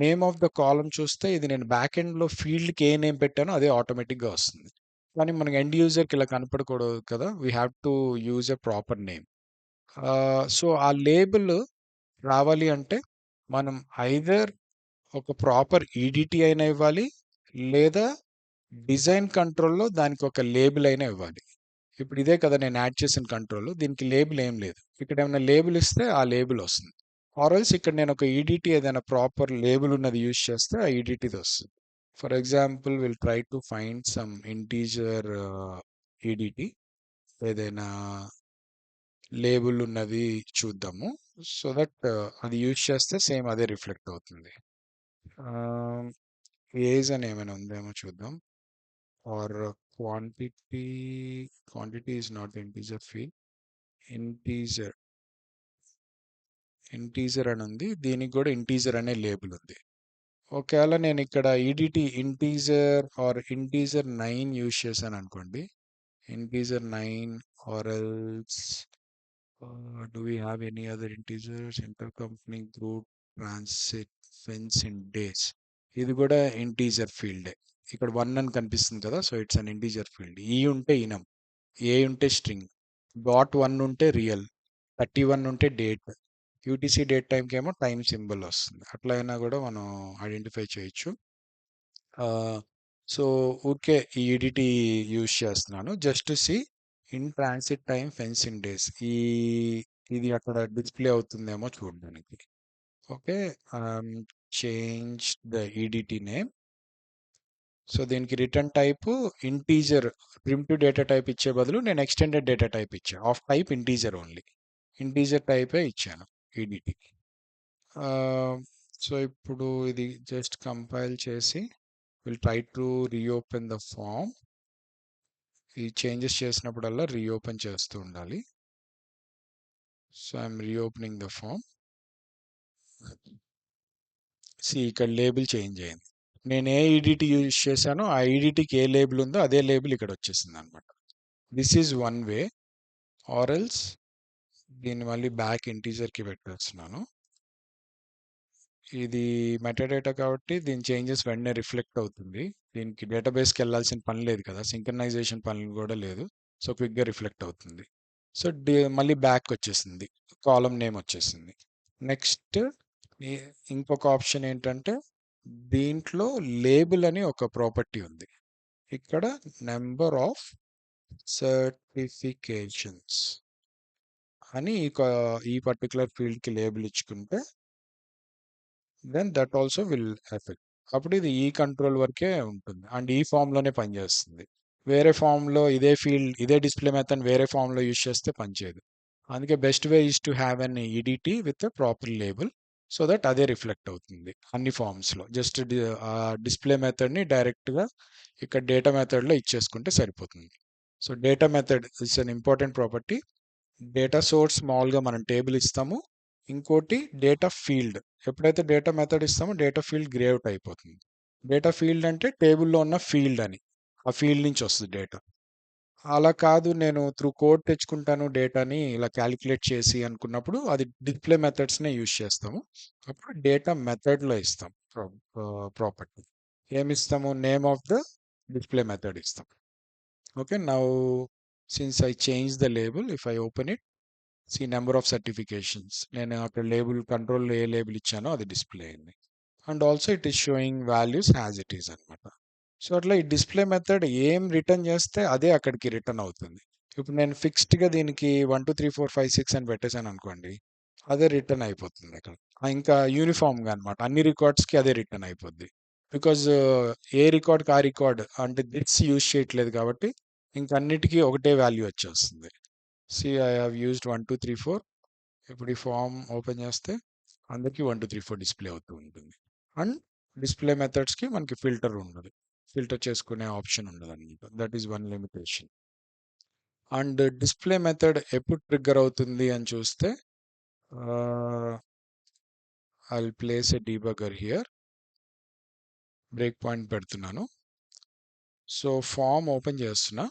నేమ్ ఆఫ్ ద కాలమ్ చూస్తే ఇది నేను బ్యాక్ ఎండ్‌లో ఫీల్డ్‌కి ఏ నేమ్ పెట్టానో అదే ఆటోమేటిక్‌గా వస్తుంది. కానీ మనకి ఎండ్ యూజర్‌కి ఇలా కనపడకూడదు కదా! We have to use a proper name. So, ఆ లేబుల్ రావాలి అంటే మనం ఐదర్ ఒక ప్రాపర్ ఈడీటీ అయినా ఇవ్వాలి. లేదా డిజైన్ కంట్రోల్‌లో దానికొక లేబుల్ అయినా ఇవ్వాలి. ఇప్పుడు ఇదే కదా నేను యాడ్ చేసిన కంట్రోల్. దీనికి లేబుల్ ఏం లేదు. ఇక్కడ ఏమన్నా లేబుల్ ఇస్తే ఆ లేబుల్ వస్తుంది. ఆర్ ఎల్స్ ఇక్కడ నేను ఒక ఈడీటీ ఏదైనా ప్రాపర్ లేబుల్ ఉన్నది యూజ్ చేస్తే ఆ ఈడీటీది వస్తుంది. For example will try to find some integer EDT ఏదైనా లేబుల్ ఉన్నది చూద్దాము. సో దట్ అది యూజ్ చేస్తే సేమ్ అదే రిఫ్లెక్ట్ అవుతుంది. ఏజ్ అని ఏమైనా ఉందేమో చూద్దాం. Or quantity quantity is not integer field. Integer integer అని ఉంది. దీనికి కూడా ఇంటీజర్ అనే లేబుల్ ఉంది. ఒకవేళ నేను ఇక్కడ ఈడిటి ఇంటీజర్ ఆర్ ఇంటీజర్ 9 యూజ్ చేశాను అనుకోండి. Integer 9 or else do we have any other integers inter company group transit fence in days. ఇది కూడా ఇంటీజర్ ఫీల్డే. ఇక్కడ 1 అని కనిపిస్తుంది కదా! So it's an integer field. ఈ ఉంటే ఇనం, ఏ ఉంటే స్ట్రింగ్, డాట్ 1 ఉంటే రియల్, 31 ఉంటే డేట్, యూటీసీ డేట్ టైంకి ఏమో టైం సింబల్ వస్తుంది. అట్లా అయినా కూడా మనం ఐడెంటిఫై చేయొచ్చు. సో ఊరికే ఈ ఈడిటీ యూజ్ చేస్తున్నాను just to see in transit time fence in days. ఇది అక్కడ డిస్ప్లే అవుతుందేమో చూడడానికి. Okay. Change the EDT name. So దీనికి return type integer, primitive data type ఇచ్చే బదులు నేను ఎక్స్టెండెడ్ డేటా టైప్ ఇచ్చాను. Of type integer only. Integer టైపే ఇచ్చాను ఈడిటీ. సో ఇప్పుడు ఇది జస్ట్ కంపైల్ చేసి will try to reopen the form. ఈ చేంజెస్ చేసినప్పుడల్లా రీఓపెన్ చేస్తూ ఉండాలి. So I'm reopening the form. ఇక్కడ లేబుల్ చేంజ్ అయింది. నేను ఏ ఈడిటీ యూజ్ చేశానో ఆ ఈడిటీకి ఏ లేబుల్ ఉందో అదే లేబుల్ ఇక్కడ వచ్చేసింది అనమాట. This is one way. Or else దీన్ని మళ్ళీ బ్యాక్ ఇంటీజర్కి పెట్టేస్తున్నాను. ఇది మెటాడేటా కాబట్టి దీని చేంజెస్ వెంటనే రిఫ్లెక్ట్ అవుతుంది. దీనికి డేటాబేస్కి వెళ్ళాల్సిన పని లేదు కదా, సింక్రనైజేషన్ పని కూడా లేదు. సో క్విక్గా రిఫ్లెక్ట్ అవుతుంది. సో మళ్ళీ బ్యాక్ వచ్చేసింది, కాలమ్ నేమ్ వచ్చేసింది. నెక్స్ట్ ఇంకొక ఆప్షన్ ఏంటంటే దీంట్లో లేబుల్ అని ఒక ప్రాపర్టీ ఉంది. ఇక్కడ నెంబర్ ఆఫ్ సర్టిఫికేషన్స్ అని ఈ పర్టికులర్ ఫీల్డ్కి లేబుల్ ఇచ్చుకుంటే then that also will effect. అప్పుడు ఇది ఈ కంట్రోల్ వరకే ఉంటుంది అండ్ ఈ ఫామ్లోనే పనిచేస్తుంది. వేరే ఫామ్లో ఇదే ఫీల్డ్ ఇదే డిస్ప్లే మెథడ్ వేరే ఫామ్లో యూజ్ చేస్తే పనిచేయదు. అందుకే best way is to have an EDT with proper label. So that అదే రిఫ్లెక్ట్ అవుతుంది అన్ని ఫామ్స్లో. జస్ట్ డిస్ప్లే మెథడ్ని డైరెక్ట్గా ఇక్కడ డేటా మెథడ్లో ఇచ్చేసుకుంటే సరిపోతుంది. So data method is an important property. Data source మామూలుగా మనం టేబుల్ ఇస్తాము. ఇంకోటి డేటా ఫీల్డ్. ఎప్పుడైతే డేటా మెథడ్ ఇస్తామో డేటా ఫీల్డ్ గ్రే అవుట్ అయిపోతుంది. డేటా ఫీల్డ్ అంటే టేబుల్లో ఉన్న ఫీల్డ్ అని, ఆ ఫీల్డ్ నుంచి వస్తుంది డేటా. అలా కాదు నేను త్రూ కోడ్ తెచ్చుకుంటాను డేటాని ఇలా క్యాలిక్యులేట్ చేసి అనుకున్నప్పుడు అది డిస్ప్లే మెథడ్స్నే యూజ్ చేస్తాము. అప్పుడు డేటా మెథడ్లో ఇస్తాం ప్రాపర్టీ. ఏమి ఇస్తాము? Name of the display method ఇస్తాం. Okay. Now since I change the label, if I open it, see number of certifications. నేను అక్కడ లేబుల్ కంట్రోల్లో ఏ లేబుల్ ఇచ్చానో అది డిస్ప్లే అయింది. And also it is showing values as it is అనమాట. So అట్లా ఈ display method ఏం రిటర్న్ చేస్తే అదే అక్కడికి రిటర్న్ అవుతుంది. ఇప్పుడు నేను ఫిక్స్డ్గా దీనికి 1 2 3 4 5 6 అని పెట్టేశాను అనుకోండి, అదే రిటర్న్ అయిపోతుంది అక్కడ. ఇంకా యూనిఫామ్గా అనమాట అన్ని రికార్డ్స్కి అదే రిటర్న్ అయిపోద్ది. బికాజ్ ఏ రికార్డ్కి ఆ రికార్డ్ అంటే దిట్స్ యూజ్ చేయట్లేదు కాబట్టి ఇంక అన్నిటికీ ఒకటే వాల్యూ వచ్చేస్తుంది. See I have used 1 2 3 4. ఇప్పుడు ఈ ఫామ్ ఓపెన్ చేస్తే అందరికీ 1 2 3 4 డిస్ప్లే అవుతూ ఉంటుంది. అండ్ డిస్ప్లే మెథడ్స్కి మనకి ఫిల్టర్ ఉండదు, ఫిల్టర్ చేసుకునే ఆప్షన్ ఉండదు అనమాట. That is one limitation. And display method ఎప్పుడు ట్రిగ్గర్ అవుతుంది అని చూస్తే I'll place a debugger here. Break point పెడుతున్నాను. సో ఫామ్ ఓపెన్ చేస్తున్నా.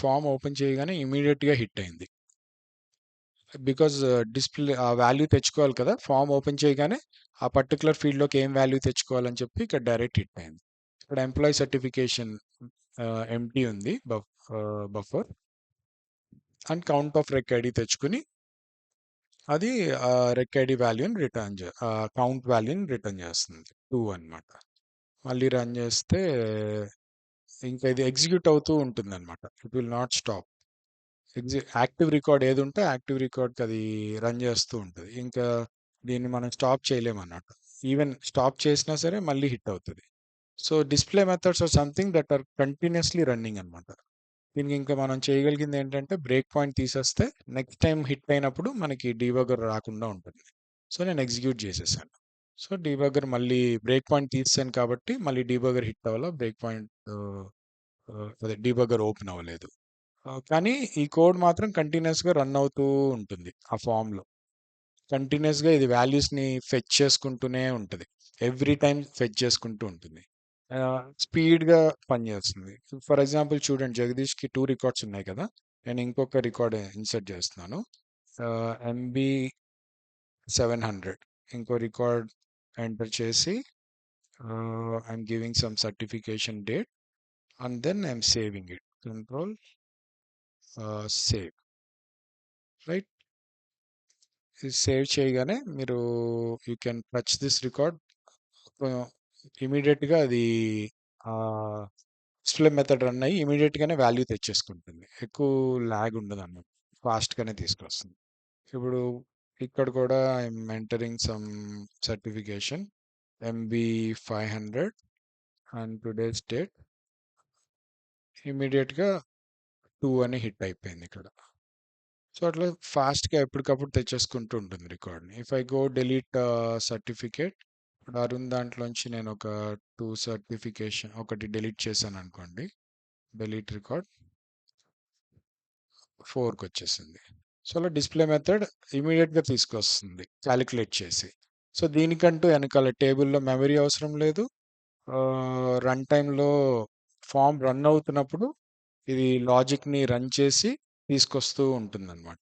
ఫామ్ ఓపెన్ చేయగానే ఇమీడియట్గా హిట్ అయింది. బికాజ్ డిస్ప్లే ఆ వాల్యూ తెచ్చుకోవాలి కదా, ఫామ్ ఓపెన్ చేయగానే ఆ పర్టికులర్ ఫీల్డ్లోకి ఏం వాల్యూ తెచ్చుకోవాలని చెప్పి ఇక్కడ డైరెక్ట్ హిట్ అయింది. ఇక్కడ ఎంప్లాయీ సర్టిఫికేషన్ ఎంటీ ఉంది, buffer and count of rec ID తెచ్చుకుని అది రెక్ ఐడి వాల్యూని కౌంట్ వాల్యూని రిటర్న్ చేస్తుంది 2 అన్నమాట. మళ్ళీ రన్ చేస్తే ఇంకా ఇది ఎగ్జిక్యూట్ అవుతూ ఉంటుంది అనమాట. It will not stop. Active record ఏది ఉంటే యాక్టివ్ రికార్డ్కి అది రన్ చేస్తూ ఉంటుంది. ఇంకా దీన్ని మనం స్టాప్ చేయలేమన్నమాట. ఈవెన్ స్టాప్ చేసినా సరే మళ్ళీ హిట్ అవుతుంది. So display methods are something that are continuously running అనమాట. దీనికి ఇంకా మనం చేయగలిగింది ఏంటంటే బ్రేక్ పాయింట్ తీసేస్తే నెక్స్ట్ టైం హిట్ అయినప్పుడు మనకి డీబగర్ రాకుండా ఉంటుంది. సో నేను ఎగ్జిక్యూట్ చేసేసాను. సో డీబగర్ మళ్ళీ బ్రేక్ పాయింట్ తీసాను కాబట్టి మళ్ళీ డీబగర్ హిట్ అవ్వాల, బ్రేక్ పాయింట్ అదే డీబగర్ ఓపెన్ అవ్వలేదు. కానీ ఈ కోడ్ మాత్రం కంటిన్యూస్గా రన్ అవుతూ ఉంటుంది ఆ ఫామ్లో. కంటిన్యూస్గా ఇది వాల్యూస్ని ఫెచ్ చేసుకుంటూనే ఉంటుంది. ఎవ్రీ టైం ఫెచ్ చేసుకుంటూ ఉంటుంది. స్పీడ్గా పనిచేస్తుంది. ఫర్ ఎగ్జాంపుల్ చూడండి, జగదీష్కి 2 రికార్డ్స్ ఉన్నాయి కదా. నేను ఇంకొక రికార్డ్ ఇన్సర్ట్ చేస్తున్నాను. ఎంబీ 700 ఇంకో రికార్డ్ ఎంటర్ చేసి I'm giving some certification date and then I'm saving it. Control save. Right, ఇది సేవ్ చేయగానే మీరు you can touch this record. ఇమీడియట్గా అది డిస్ప్లే మెథడ్ రన్ అయ్యి ఇమీడియట్గానే వాల్యూ తెచ్చేసుకుంటుంది. ఎక్కువ ల్యాగ్ ఉండదు అన్నమాట, ఫాస్ట్గానే తీసుకొస్తుంది. ఇప్పుడు ఇక్కడ కూడా I'm entering some certification MB 500 and today's date. ఇమీడియట్గా 2 అని హిట్ అయిపోయింది ఇక్కడ. సో అట్లా ఫాస్ట్గా ఎప్పటికప్పుడు తెచ్చేసుకుంటూ ఉంటుంది రికార్డ్ని. If I go delete certificate, Arun దాంట్లోంచి నేను ఒక 2 సర్టిఫికేషన్ ఒకటి డిలీట్ చేశాను అనుకోండి, డిలీట్ రికార్డ్ 4కి వచ్చేసింది. సో అలా డిస్ప్లే మెథడ్ ఇమీడియట్గా తీసుకొస్తుంది క్యాలిక్యులేట్ చేసి. సో దీనికంటూ వెనకాల టేబుల్లో మెమరీ అవసరం లేదు. రన్ టైంలో ఫామ్ రన్ అవుతున్నప్పుడు ఇది లాజిక్ని రన్ చేసి తీసుకొస్తూ ఉంటుందన్నమాట.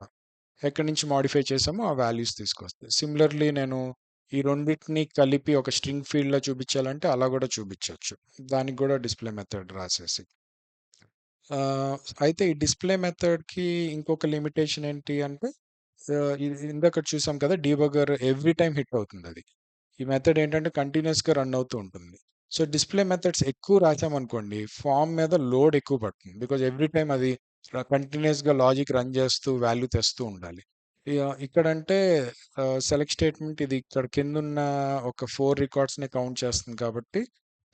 ఎక్కడి నుంచి మాడిఫై చేసామో ఆ వాల్యూస్ తీసుకొస్తాయి. సిమిలర్లీ నేను ఈ రెండింటిని కలిపి ఒక స్ట్రింగ్ ఫీల్డ్లో చూపించాలంటే అలా కూడా చూపించవచ్చు, దానికి కూడా డిస్ప్లే మెథడ్ రాసేసి. అయితే ఈ డిస్ప్లే మెథడ్కి ఇంకొక లిమిటేషన్ ఏంటి అంటే, ఇందాక చూసాం కదా డీబగర్ ఎవ్రీ టైం హిట్ అవుతుంది అది. ఈ మెథడ్ ఏంటంటే కంటిన్యూస్గా రన్ అవుతూ ఉంటుంది. సో డిస్ప్లే మెథడ్స్ ఎక్కువ రాసామనుకోండి ఫామ్ మీద లోడ్ ఎక్కువ పడుతుంది. బికాజ్ ఎవ్రీ టైం అది కంటిన్యూస్గా లాజిక్ రన్ చేస్తూ వాల్యూ తెస్తూ ఉండాలి. ఇక్కడంటే సెలెక్ట్ స్టేట్మెంట్ ఇది ఇక్కడ కిందున్న ఒక 4 రికార్డ్స్ని కౌంట్ చేస్తుంది కాబట్టి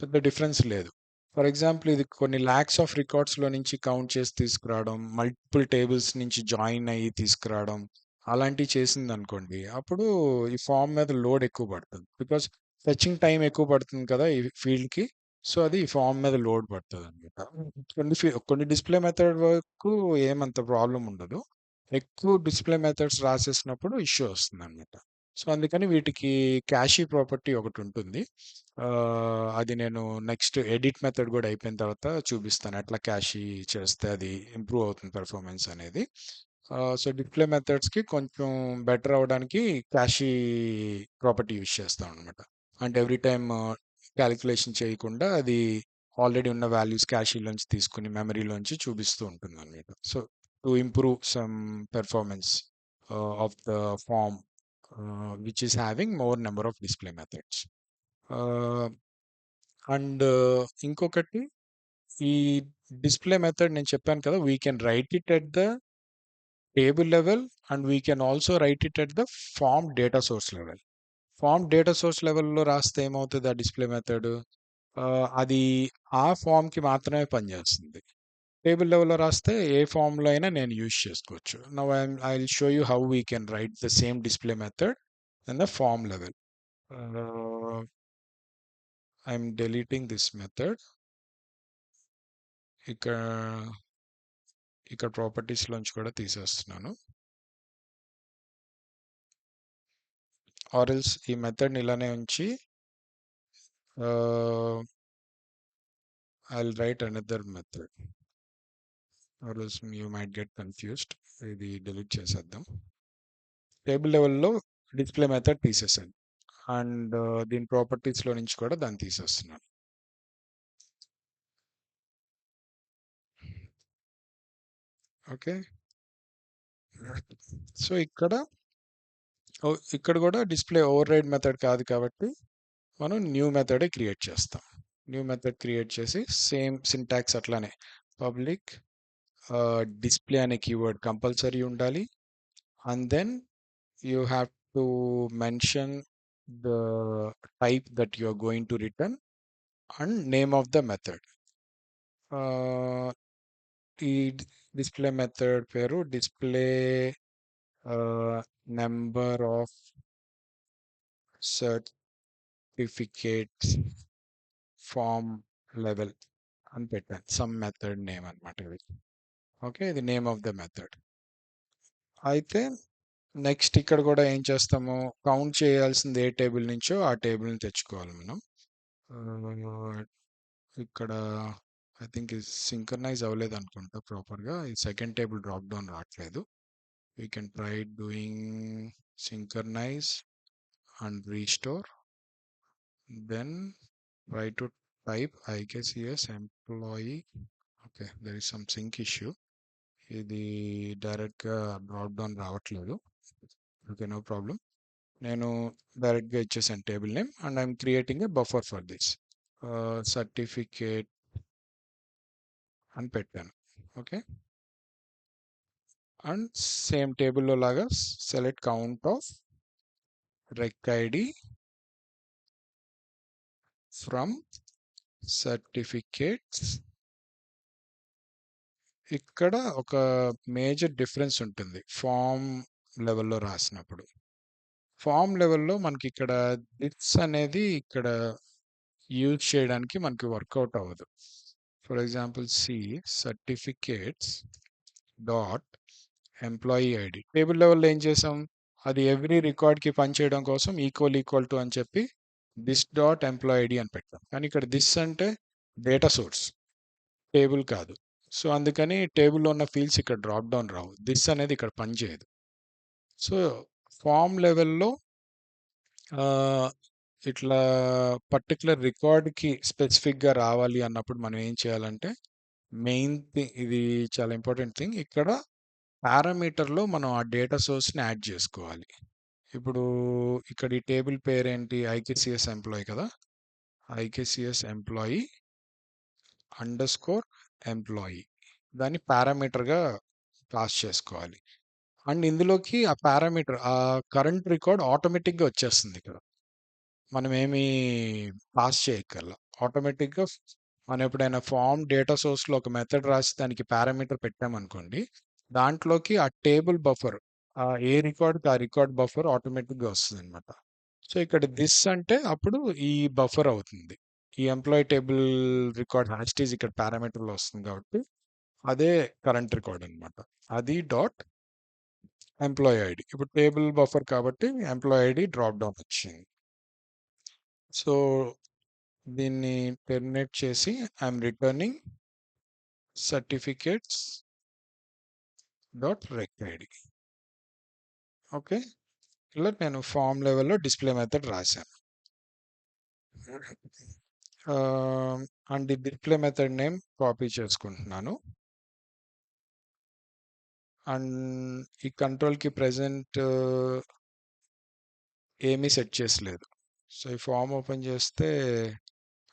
పెద్ద డిఫరెన్స్ లేదు. ఫర్ ఎగ్జాంపుల్ ఇది కొన్ని ల్యాక్స్ ఆఫ్ రికార్డ్స్లో నుంచి కౌంట్ చేసి తీసుకురావడం, మల్టిపుల్ టేబుల్స్ నుంచి జాయిన్ అయ్యి తీసుకురావడం అలాంటివి చేసింది అనుకోండి, అప్పుడు ఈ ఫామ్ మీద లోడ్ ఎక్కువ పడుతుంది. బికాస్ ఫెచింగ్ టైం ఎక్కువ పడుతుంది కదా ఈ ఫీల్డ్కి. సో అది ఈ ఫామ్ మీద లోడ్ పడుతుంది అనమాట. కొన్ని డిస్ప్లే మెథడ్ వరకు ఏమంత ప్రాబ్లం ఉండదు. ఎక్కువ డిస్ప్లే మెథడ్స్ రాసేసినప్పుడు ఇష్యూ వస్తుంది అనమాట. సో అందుకని వీటికి క్యాషీ ప్రాపర్టీ ఒకటి ఉంటుంది. అది నేను నెక్స్ట్ ఎడిట్ మెథడ్ కూడా అయిపోయిన తర్వాత చూపిస్తాను ఎట్లా క్యాషీ చేస్తే అది ఇంప్రూవ్ అవుతుంది పెర్ఫార్మెన్స్ అనేది. సో డిస్ప్లే మెథడ్స్కి కొంచెం బెటర్ అవడానికి క్యాషీ ప్రాపర్టీ యూజ్ చేస్తాం అనమాట. అంటే ఎవ్రీ టైమ్ క్యాలిక్యులేషన్ చేయకుండా అది ఆల్రెడీ ఉన్న వాల్యూస్ క్యాషీలోంచి తీసుకుని మెమరీలోంచి చూపిస్తూ ఉంటుంది అనమాట. So to improve some performance of the form which is having more number of display methods. And ఇంకొకటి, ఈ డిస్ప్లే మెథడ్ నేను చెప్పాను కదా, we can write it at the table level and we can also write it at the form data source level. Form data source లెవెల్లో రాస్తే ఏమవుతుంది ఆ display method, అది ఆ ఫామ్కి మాత్రమే పనిచేస్తుంది. టేబుల్ లెవెల్లో రాస్తే ఏ ఫామ్లో అయినా నేను యూజ్ చేసుకోవచ్చు. Now I will show you how we can write the same display method in the form level. I'm deleting this method. ఇక్కడ ప్రాపర్టీస్లోంచి కూడా తీసేస్తున్నాను. ఆర్ ఎల్స్ ఈ మెథడ్ని ఇలానే ఉంచి I'll right another method or else you might get confused. ఇది delete చేసేద్దాం. Table లెవెల్లో డిస్ప్లే మెథడ్ తీసేసాను అండ్ దీని ప్రాపర్టీస్లో నుంచి కూడా దాన్ని తీసేస్తున్నాను. ఓకే, సో ఇక్కడ కూడా డిస్ప్లే ఓవర్ రైడ్ మెథడ్ కాదు కాబట్టి మనం న్యూ మెథడే క్రియేట్ చేస్తాం. న్యూ మెథడ్ క్రియేట్ చేసి సేమ్ సింటాక్స్ అట్లానే పబ్లిక్ డిస్ప్లే అనే కీవర్డ్ కంపల్సరీ ఉండాలి. And then you have to mention the type that you are going to return and name of the method. ఈ డిస్ప్లే మెథడ్ పేరు display number of certificates form level అని పెట్టాను. Some method name అనమాట ఇది. Okay, ఇది name of the method. అయితే next ఇక్కడ కూడా ఏం చేస్తాము, కౌంట్ చేయాల్సింది ఏ టేబుల్ నుంచో ఆ టేబుల్ని తెచ్చుకోవాలి మనం. ఇక్కడ ఐ థింక్ ఇది సింక్రనైజ్ అవ్వలేదు అనుకుంటా ప్రాపర్గా. ఈ సెకండ్ టేబుల్ డ్రాప్ డౌన్ రావట్లేదు. We can try doing synchronize and restore. Then try to type IKCS employee. Okay, there is some sync issue. ఇది డైరెక్ట్గా డ్రాప్ డౌన్ రావట్లేదు. Okay, no problem. నేను డైరెక్ట్గా ఇచ్చేసాను table name and I'm creating a buffer for this certificate అని పెట్టాను. Okay, and same టేబుల్లో లాగా select count of rec id from certificates. ఇక్కడ ఒక మేజర్ డిఫరెన్స్ ఉంటుంది ఫామ్ లెవెల్లో రాసినప్పుడు. ఫామ్ లెవెల్లో మనకి ఇక్కడ దిస్ అనేది ఇక్కడ యూజ్ చేయడానికి మనకి వర్కౌట్ అవ్వదు. For example see certificates dot employee ID. Table లెవెల్లో ఏం చేసాం, అది ఎవ్రీ రికార్డ్కి పనిచేయడం కోసం ఈక్వల్ టు అని చెప్పి దిస్ డాట్ ఎంప్లాయీ ఐడి అని పెట్టాం. కానీ ఇక్కడ దిస్ అంటే డేటా సోర్స్, టేబుల్ కాదు. సో అందుకని టేబుల్లో ఉన్న ఫీల్డ్స్ ఇక్కడ డ్రాప్ డౌన్ రావు. దిస్ అనేది ఇక్కడ పనిచేయదు. సో ఫామ్ లెవెల్లో ఇట్లా పర్టికులర్ రికార్డ్కి స్పెసిఫిక్గా రావాలి అన్నప్పుడు మనం ఏం చేయాలంటే మెయిన్ థింగ్, ఇది చాలా ఇంపార్టెంట్ థింగ్, ఇక్కడ పారామీటర్లో మనం ఆ డేటా సోర్స్ని యాడ్ చేసుకోవాలి. ఇప్పుడు ఇక్కడ ఈ టేబుల్ పేరేంటి, ఐకేసిఎస్ ఎంప్లాయీ కదా, ఐకేసిఎస్ ఎంప్లాయీ అండర్స్కోర్ ఎంప్లాయీ, దాన్ని పారామీటర్గా పాస్ చేసుకోవాలి. అండ్ ఇందులోకి ఆ పారామీటర్ ఆ కరెంట్ రికార్డ్ ఆటోమేటిక్గా వచ్చేస్తుంది. ఇక్కడ మనం ఏమి పాస్ చేయక్కర్లా, ఆటోమేటిక్గా మనం ఎప్పుడైనా ఫామ్ డేటా సోర్స్లో ఒక మెథడ్ రాసి దానికి పారామీటర్ పెట్టామనుకోండి, దాంట్లోకి ఆ టేబుల్ బఫర్, ఏ రికార్డ్కి ఆ రికార్డ్ బఫర్ ఆటోమేటిక్గా వస్తుంది అనమాట. సో ఇక్కడ దిస్ అంటే అప్పుడు ఈ బఫర్ అవుతుంది. ఈ ఎంప్లాయీ టేబుల్ రికార్డ్ హ్యాస్టీజ్ ఇక్కడ పారామీటర్లో వస్తుంది కాబట్టి అదే కరెంట్ రికార్డ్ అనమాట. అది డాట్ ఎంప్లాయీ ఐడి. ఇప్పుడు టేబుల్ బఫర్ కాబట్టి ఎంప్లాయీ ఐడి డ్రాప్ డౌన్ వచ్చింది. సో దీన్ని టెర్మినేట్ చేసి I'm returning certificates dot rec ID. Okay, ఇలా నేను ఫామ్ లెవెల్లో డిస్ప్లే మెథడ్ రాశాను. అండ్ ఈ డిస్ప్లే మెథడ్ నేమ్ కాపీ చేసుకుంటున్నాను. అండ్ ఈ కంట్రోల్కి ప్రెజెంట్ ఏమీ సెట్ చేసలేదు. సో ఈ ఫామ్ ఓపెన్ చేస్తే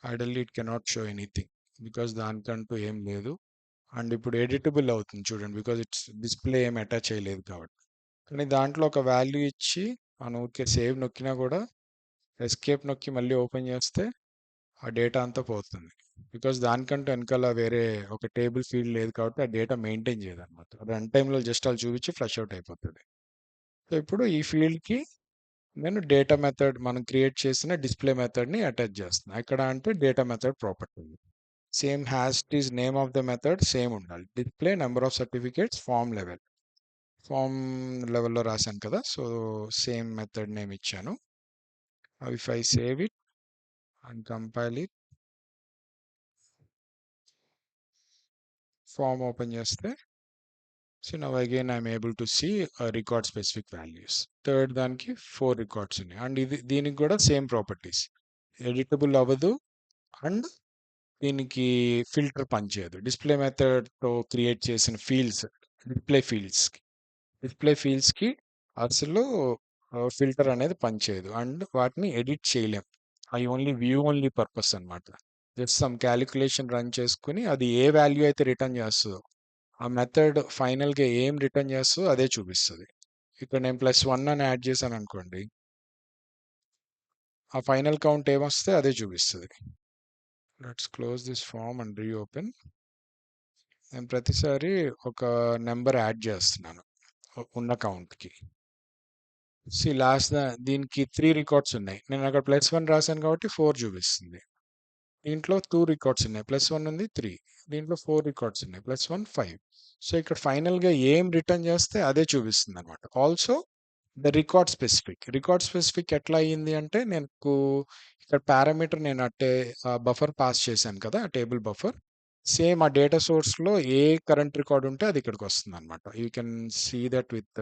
ideally it cannot show anything because దానికంటూ ఏం లేదు. అండ్ ఇప్పుడు ఎడిటబుల్ అవుతుంది చూడండి, బికాజ్ ఇట్స్ డిస్ప్లే ఏం అటాచ్ చేయలేదు కాబట్టి. కానీ దాంట్లో ఒక వాల్యూ ఇచ్చి మనం ఊరికే సేవ్ నొక్కినా కూడా ఎస్కేప్ నొక్కి మళ్ళీ ఓపెన్ చేస్తే ఆ డేటా అంతా పోతుంది. బికాజ్ దానికంటే వెనకాల వేరే ఒక టేబుల్ ఫీల్డ్ లేదు కాబట్టి ఆ డేటా మెయింటైన్ చేయదు అనమాట. రన్ టైంలో జస్ట్ అలా చూపించి ఫ్లష్ అవుట్ అయిపోతుంది. సో ఇప్పుడు ఈ ఫీల్డ్కి నేను డేటా మెథడ్ మనం క్రియేట్ చేసిన డిస్ప్లే మెథడ్ని అటాచ్ చేస్తున్నాను. ఎక్కడ అంటే data method property same has is name of the method same ఉండాలి. Display number of certificates form level, form లెవెల్లో రాశాను కదా, సో సేమ్ మెథడ్ నేమ్ ఇచ్చాను. If I save it and compile it, form open చేస్తే, so now again I'm able to see record specific values. Third దానికి 4 records ఉన్నాయి and దీనికి కూడా same properties, editable అవ్వదు అండ్ దీనికి ఫిల్టర్ పనిచేయదు. Display మెథడ్తో create చేసిన ఫీల్డ్స్, డిస్ప్లే ఫీల్డ్స్ డిస్ప్లే ఫీల్డ్స్కి అసలు ఫిల్టర్ అనేది పనిచేయదు అండ్ వాటిని ఎడిట్ చేయలేం. అవి ఓన్లీ వ్యూ ఓన్లీ పర్పస్ అనమాట. జస్ట్ సమ్ క్యాలిక్యులేషన్ రన్ చేసుకుని అది ఏ వాల్యూ అయితే రిటర్న్ చేస్తుందో ఆ మెథడ్ ఫైనల్గా ఏం రిటర్న్ చేస్తుందో అదే చూపిస్తుంది. ఇక్కడ నేను +1 అని యాడ్ చేశాను అనుకోండి, ఆ ఫైనల్ కౌంట్ ఏమొస్తే అదే చూపిస్తుంది. Let's close this form and reopen. నేను ప్రతిసారి ఒక నెంబర్ యాడ్ చేస్తున్నాను ఉన్న కౌంట్కి. లాస్ట్ దీనికి 3 రికార్డ్స్ ఉన్నాయి. నేను అక్కడ +1 రాశాను కాబట్టి 4 చూపిస్తుంది. దీంట్లో 2 రికార్డ్స్ ఉన్నాయి. +1 ఉంది 3. దీంట్లో 4 రికార్డ్స్ ఉన్నాయి. +1 5. సో ఇక్కడ ఫైనల్గా ఏం రిటర్న్ చేస్తే అదే చూపిస్తుంది అనమాట. ఆల్సో ద రికార్డ్ స్పెసిఫిక్ ఎట్లా అయ్యింది అంటే, నాకు ఇక్కడ పారామీటర్ నేను అంటే బఫర్ పాస్ చేశాను కదా, ఆ టేబుల్ బఫర్. సేమ్ ఆ డేటా సోర్స్లో ఏ కరెంట్ రికార్డ్ ఉంటే అది ఇక్కడికి వస్తుంది అనమాట. You can see that with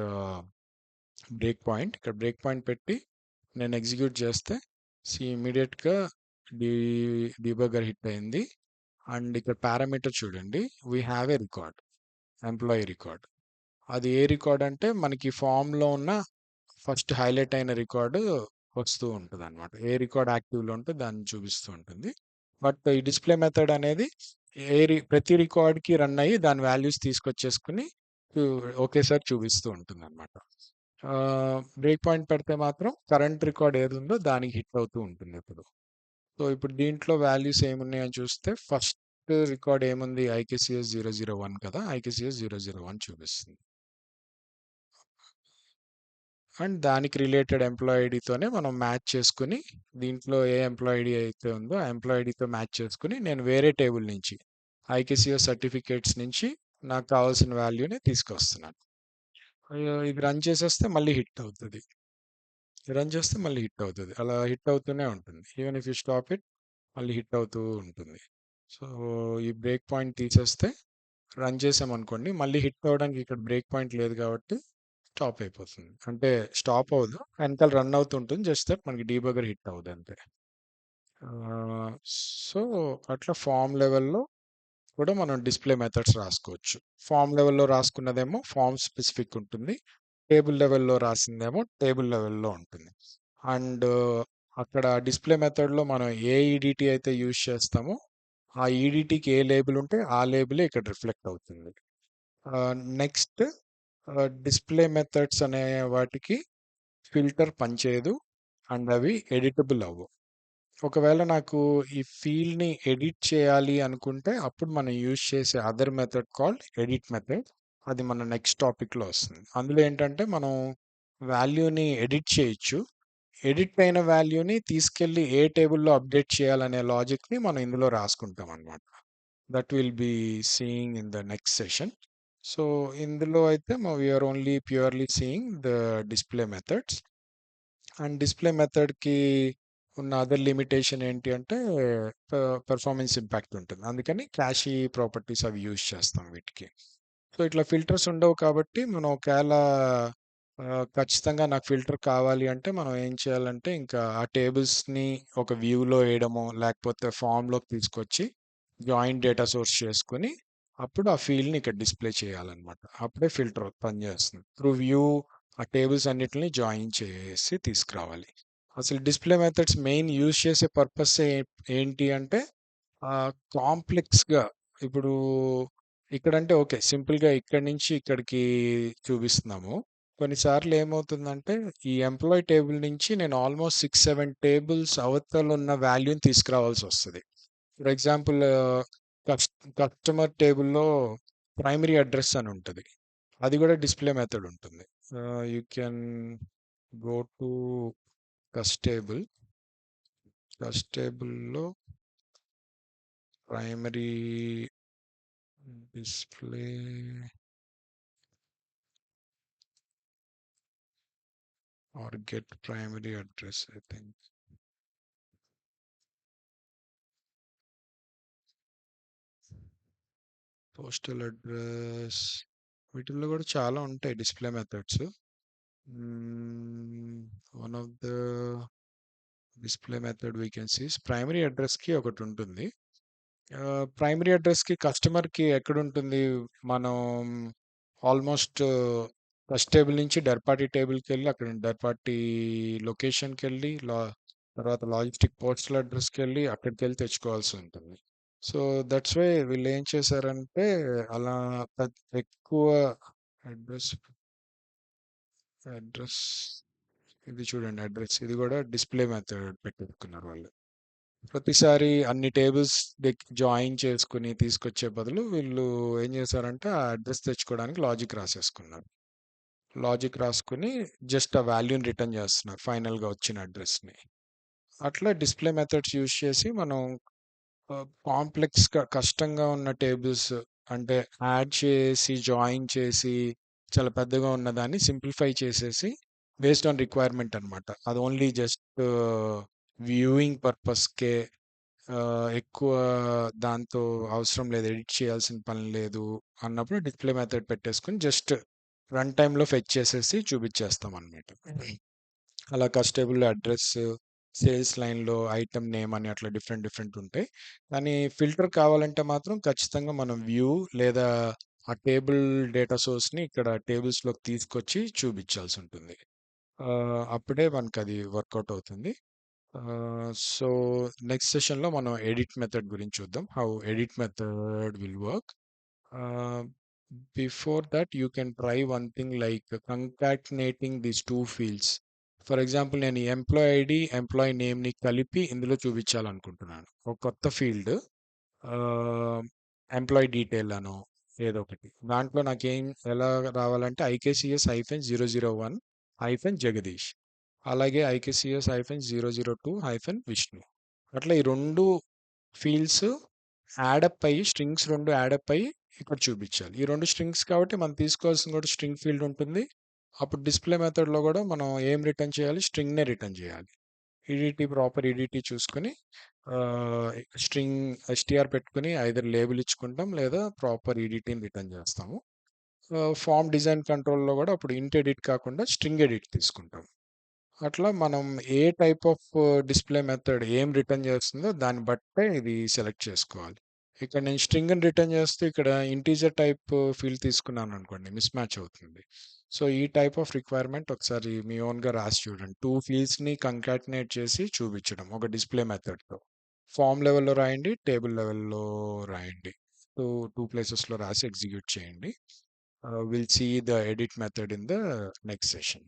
break point. ఇక్కడ బ్రేక్ పాయింట్ పెట్టి నేను ఎగ్జిక్యూట్ చేస్తే ఇమీడియట్గా డీబగ్గర్ హిట్ అయింది. అండ్ ఇక్కడ పారామీటర్ చూడండి, we have a record, employee record. అది ఏ రికార్డ్ అంటే మనకి ఫామ్లో ఉన్న ఫస్ట్ హైలైట్ అయిన రికార్డు వస్తూ ఉంటుంది అనమాట. ఏ రికార్డ్ యాక్టివ్లో ఉంటే దాన్ని చూపిస్తూ ఉంటుంది. బట్ ఈ డిస్ప్లే మెథడ్ అనేది ప్రతి రికార్డ్కి రన్ అయ్యి దాని వాల్యూస్ తీసుకొచ్చేసుకుని ఒకేసారి చూపిస్తూ ఉంటుంది అనమాట. బ్రేక్ పాయింట్ పెడితే మాత్రం కరెంట్ రికార్డ్ ఏది ఉందో దానికి హిట్ అవుతూ ఉంటుంది ఇప్పుడు. సో ఇప్పుడు దీంట్లో వాల్యూస్ ఏమున్నాయని చూస్తే, ఫస్ట్ రికార్డ్ ఏముంది, IKCS 001 కదా, IKCS 001 చూపిస్తుంది. అండ్ దానికి రిలేటెడ్ ఎంప్లాయీ ఐడితోనే మనం మ్యాచ్ చేసుకుని, దీంట్లో ఏ ఎంప్లాయీ ఐడి అయితే ఉందో ఆ ఎంప్లాయీ ఐడితో మ్యాచ్ చేసుకుని నేను వేరే టేబుల్ నుంచి IKCS సర్టిఫికేట్స్ నుంచి నాకు కావాల్సిన వాల్యూని తీసుకొస్తున్నాను. ఇది రన్ చేసేస్తే మళ్ళీ హిట్ అవుతుంది. రన్ చేస్తే మళ్ళీ హిట్ అవుతుంది. అలా హిట్ అవుతూనే ఉంటుంది. Even if you stop it, మళ్ళీ హిట్ అవుతూ ఉంటుంది. సో ఈ బ్రేక్ పాయింట్ తీసేస్తే రన్ చేసామనుకోండి, మళ్ళీ హిట్ అవ్వడానికి ఇక్కడ బ్రేక్ పాయింట్ లేదు కాబట్టి స్టాప్ అయిపోతుంది. అంటే స్టాప్ అవ్వదు, వెనకాల రన్ అవుతుంటుంది, జస్ట్ దట్ మనకి డీబగర్ హిట్ అవ్వదు అంతే. సో అట్లా ఫామ్ లెవెల్లో కూడా మనం డిస్ప్లే మెథడ్స్ రాసుకోవచ్చు. ఫామ్ లెవెల్లో రాసుకున్నదేమో ఫామ్ స్పెసిఫిక్ ఉంటుంది, టేబుల్ లెవెల్లో రాసిందేమో టేబుల్ లెవెల్లో ఉంటుంది. అండ్ అక్కడ డిస్ప్లే మెథడ్లో మనం ఏ ఈడిటి అయితే యూజ్ చేస్తామో ఆ ఈడిటికి ఏ లేబుల్ ఉంటే ఆ లేబులే ఇక్కడ రిఫ్లెక్ట్ అవుతుంది. నెక్స్ట్ డిస్ప్లే మెథడ్స్ అనే వాటికి ఫిల్టర్ పనిచేయదు అండ్ అవి ఎడిటబుల్ అవ్వవు. ఒకవేళ నాకు ఈ ఫీల్డ్ని ఎడిట్ చేయాలి అనుకుంటే అప్పుడు మనం యూజ్ చేసే other method called edit method. అది మన నెక్స్ట్ టాపిక్లో వస్తుంది. అందులో ఏంటంటే మనం వాల్యూని ఎడిట్ చేయొచ్చు. ఎడిట్ అయిన వాల్యూని తీసుకెళ్ళి ఏ టేబుల్లో అప్డేట్ చేయాలనే లాజిక్ని మనం ఇందులో రాసుకుంటాం అనమాట. That will be seeing in the next session. So ఇందులో అయితే we're only purely seeing the display methods. And display మెథడ్కి ఉన్న అదర్ లిమిటేషన్ ఏంటి అంటే పెర్ఫార్మెన్స్ ఇంపాక్ట్ ఉంటుంది. అందుకని క్యాషీ ప్రాపర్టీస్ అవి యూజ్ చేస్తాం వీటికి. సో ఇట్లా ఫిల్టర్స్ ఉండవు కాబట్టి మనం ఒకవేళ ఖచ్చితంగా నాకు ఫిల్టర్ కావాలి అంటే మనం ఏం చేయాలంటే ఇంకా ఆ టేబుల్స్ని ఒక వ్యూలో వేయడమో లేకపోతే ఫామ్లోకి తీసుకొచ్చి జాయింట్ డేటా సోర్స్ చేసుకుని అప్పుడు ఆ ఫీల్డ్ని ఇక్కడ డిస్ప్లే చేయాలన్నమాట. అప్పుడే ఫిల్టర్ పనిచేస్తుంది. త్రూ వ్యూ ఆ టేబుల్స్ అన్నిటిని జాయిన్ చేసి తీసుకురావాలి. అసలు డిస్ప్లే మెథడ్స్ మెయిన్ యూజ్ చేసే పర్పస్ ఏంటి అంటే కాంప్లెక్స్గా, ఇప్పుడు ఇక్కడంటే ఓకే సింపుల్గా ఇక్కడి నుంచి ఇక్కడికి చూపిస్తున్నాము. కొన్నిసార్లు ఏమవుతుందంటే ఈ ఎంప్లాయీ టేబుల్ నుంచి నేను ఆల్మోస్ట్ 6-7 టేబుల్స్ అవతల ఉన్న వాల్యూని తీసుకురావాల్సి వస్తుంది. ఫర్ ఎగ్జాంపుల్ కస్టమర్ టేబుల్లో ప్రైమరీ అడ్రస్ అని ఉంటుంది, అది కూడా డిస్ప్లే మెథడ్ ఉంటుంది. యూ కెన్ గో టు కస్టేబుల్లో primary display or get primary address, I think. Postal address వీటిల్లో కూడా చాలా ఉంటాయి display methods. One of the display method we can see primary అడ్రస్కి ఒకటి ఉంటుంది. ప్రైమరీ అడ్రస్కి కస్టమర్కి ఎక్కడుంటుంది? మనం ఆల్మోస్ట్ ఫస్ట్ టేబుల్ నుంచి డర్పాటీ టేబుల్కి వెళ్ళి అక్కడ డర్పాటీ లొకేషన్కి వెళ్ళి తర్వాత లాజిస్టిక్ పోస్టల్ అడ్రస్కి వెళ్ళి అక్కడికి వెళ్ళి తెచ్చుకోవాల్సి ఉంటుంది. సో దట్స్ వై వీళ్ళు ఏం చేశారంటే అలా ఎక్కువ అడ్రస్ అడ్రస్ ఇది చూడండి, అడ్రస్ ఇది కూడా డిస్ప్లే మెథడ్ పెట్టుకున్నారు వాళ్ళు. ప్రతిసారి అన్ని టేబుల్స్ జాయిన్ చేసుకుని తీసుకొచ్చే బదులు వీళ్ళు ఏం చేశారంటే ఆ అడ్రస్ తెచ్చుకోవడానికి లాజిక్ రాసేసుకున్నారు. లాజిక్ రాసుకుని జస్ట్ ఆ వాల్యూని రిటర్న్ చేస్తున్నారు ఫైనల్గా వచ్చిన అడ్రస్ని. అట్లా డిస్ప్లే మెథడ్స్ యూజ్ చేసి మనం కాంప్లెక్స్గా కష్టంగా ఉన్న టేబుల్స్ అంటే యాడ్ చేసి జాయిన్ చేసి చాలా పెద్దగా ఉన్నదాన్ని సింప్లిఫై చేసేసి బేస్డ్ ఆన్ రిక్వైర్మెంట్ అనమాట. అది ఓన్లీ జస్ట్ వ్యూయింగ్ పర్పస్కే, ఎక్కువ దాంతో అవసరం లేదు, ఎడిట్ చేయాల్సిన పని లేదు అన్నప్పుడు డిస్ప్లే మెథడ్ పెట్టేసుకుని జస్ట్ రన్ టైంలో ఫెచ్ చేసేసి చూపించేస్తాం అనమాట. అలా కస్టమర్ అడ్రస్, సేల్స్ లైన్లో ఐటమ్ నేమ్ అని అట్లా డిఫరెంట్ డిఫరెంట్ ఉంటాయి. కానీ ఫిల్టర్ కావాలంటే మాత్రం ఖచ్చితంగా మనం వ్యూ లేదా ఆ టేబుల్ డేటా సోర్స్ని ఇక్కడ టేబుల్స్లోకి తీసుకొచ్చి చూపించాల్సి ఉంటుంది. అప్పుడే మనకు అది వర్కౌట్ అవుతుంది. సో నెక్స్ట్ సెషన్లో మనం ఎడిట్ మెథడ్ గురించి చూద్దాం, how edit method will work. Before that you can try one thing like concatenating these two fields. For example నేను ఎంప్లాయ్ ఐడి ఎంప్లాయ్ నేమ్ని కలిపి ఇందులో చూపించాలనుకుంటున్నాను. ఒక కొత్త ఫీల్డ్ ఎంప్లాయ్ డీటెయిల్ అనో ఏదో ఒకటి, దాంట్లో నాకేం ఎలా రావాలంటే IKCS-001-జగదీష్, అలాగే IKCS-002-విష్ణు. అట్లా ఈ రెండు ఫీల్డ్స్ యాడప్ అయ్యి స్ట్రింగ్స్ రెండు యాడప్ అయ్యి ఇక్కడ చూపించాలి. ఈ రెండు స్ట్రింగ్స్ కాబట్టి మనం తీసుకోవాల్సిన కూడా స్ట్రింగ్ ఫీల్డ్ ఉంటుంది. అప్పుడు డిస్ప్లే మెథడ్లో కూడా మనం ఏం రిటర్న్ చేయాలి? స్ట్రింగ్నే రిటర్న్ చేయాలి. ప్రాపర్ ఈడిటీ చూసుకొని స్ట్రింగ్ ఎస్టిఆర్ పెట్టుకుని ఐదర్ లేబుల్ ఇచ్చుకుంటాం లేదా ప్రాపర్ ఈడిటీని రిటర్న్ చేస్తాము. ఫామ్ డిజైన్ కంట్రోల్లో కూడా అప్పుడు ఇంట్ ఎడిట్ కాకుండా స్ట్రింగ్ ఎడిట్ తీసుకుంటాం. అట్లా మనం ఏ టైప్ ఆఫ్ డిస్ప్లే మెథడ్ ఏం రిటర్న్ చేస్తుందో దాన్ని బట్టే ఇది సెలెక్ట్ చేసుకోవాలి. ఇక్కడ నేను స్ట్రింగ్ అని రిటర్న్ చేస్తే ఇక్కడ ఇంటీజర్ టైప్ ఫీల్డ్ తీసుకున్నాను అనుకోండి, మిస్ మ్యాచ్ అవుతుంది. సో ఈ టైప్ ఆఫ్ రిక్వైర్మెంట్ ఒకసారి మీ ఓన్గా రాసి చూడండి. టూ ఫీల్డ్స్ని కంకాటినేట్ చేసి చూపించడం ఒక డిస్ప్లే మెథడ్తో. ఫామ్ లెవెల్లో రాయండి, టేబుల్ లెవెల్లో రాయండి. టూ ప్లేసెస్లో రాసి ఎగ్జిక్యూట్ చేయండి. We'll see the edit method in the next session.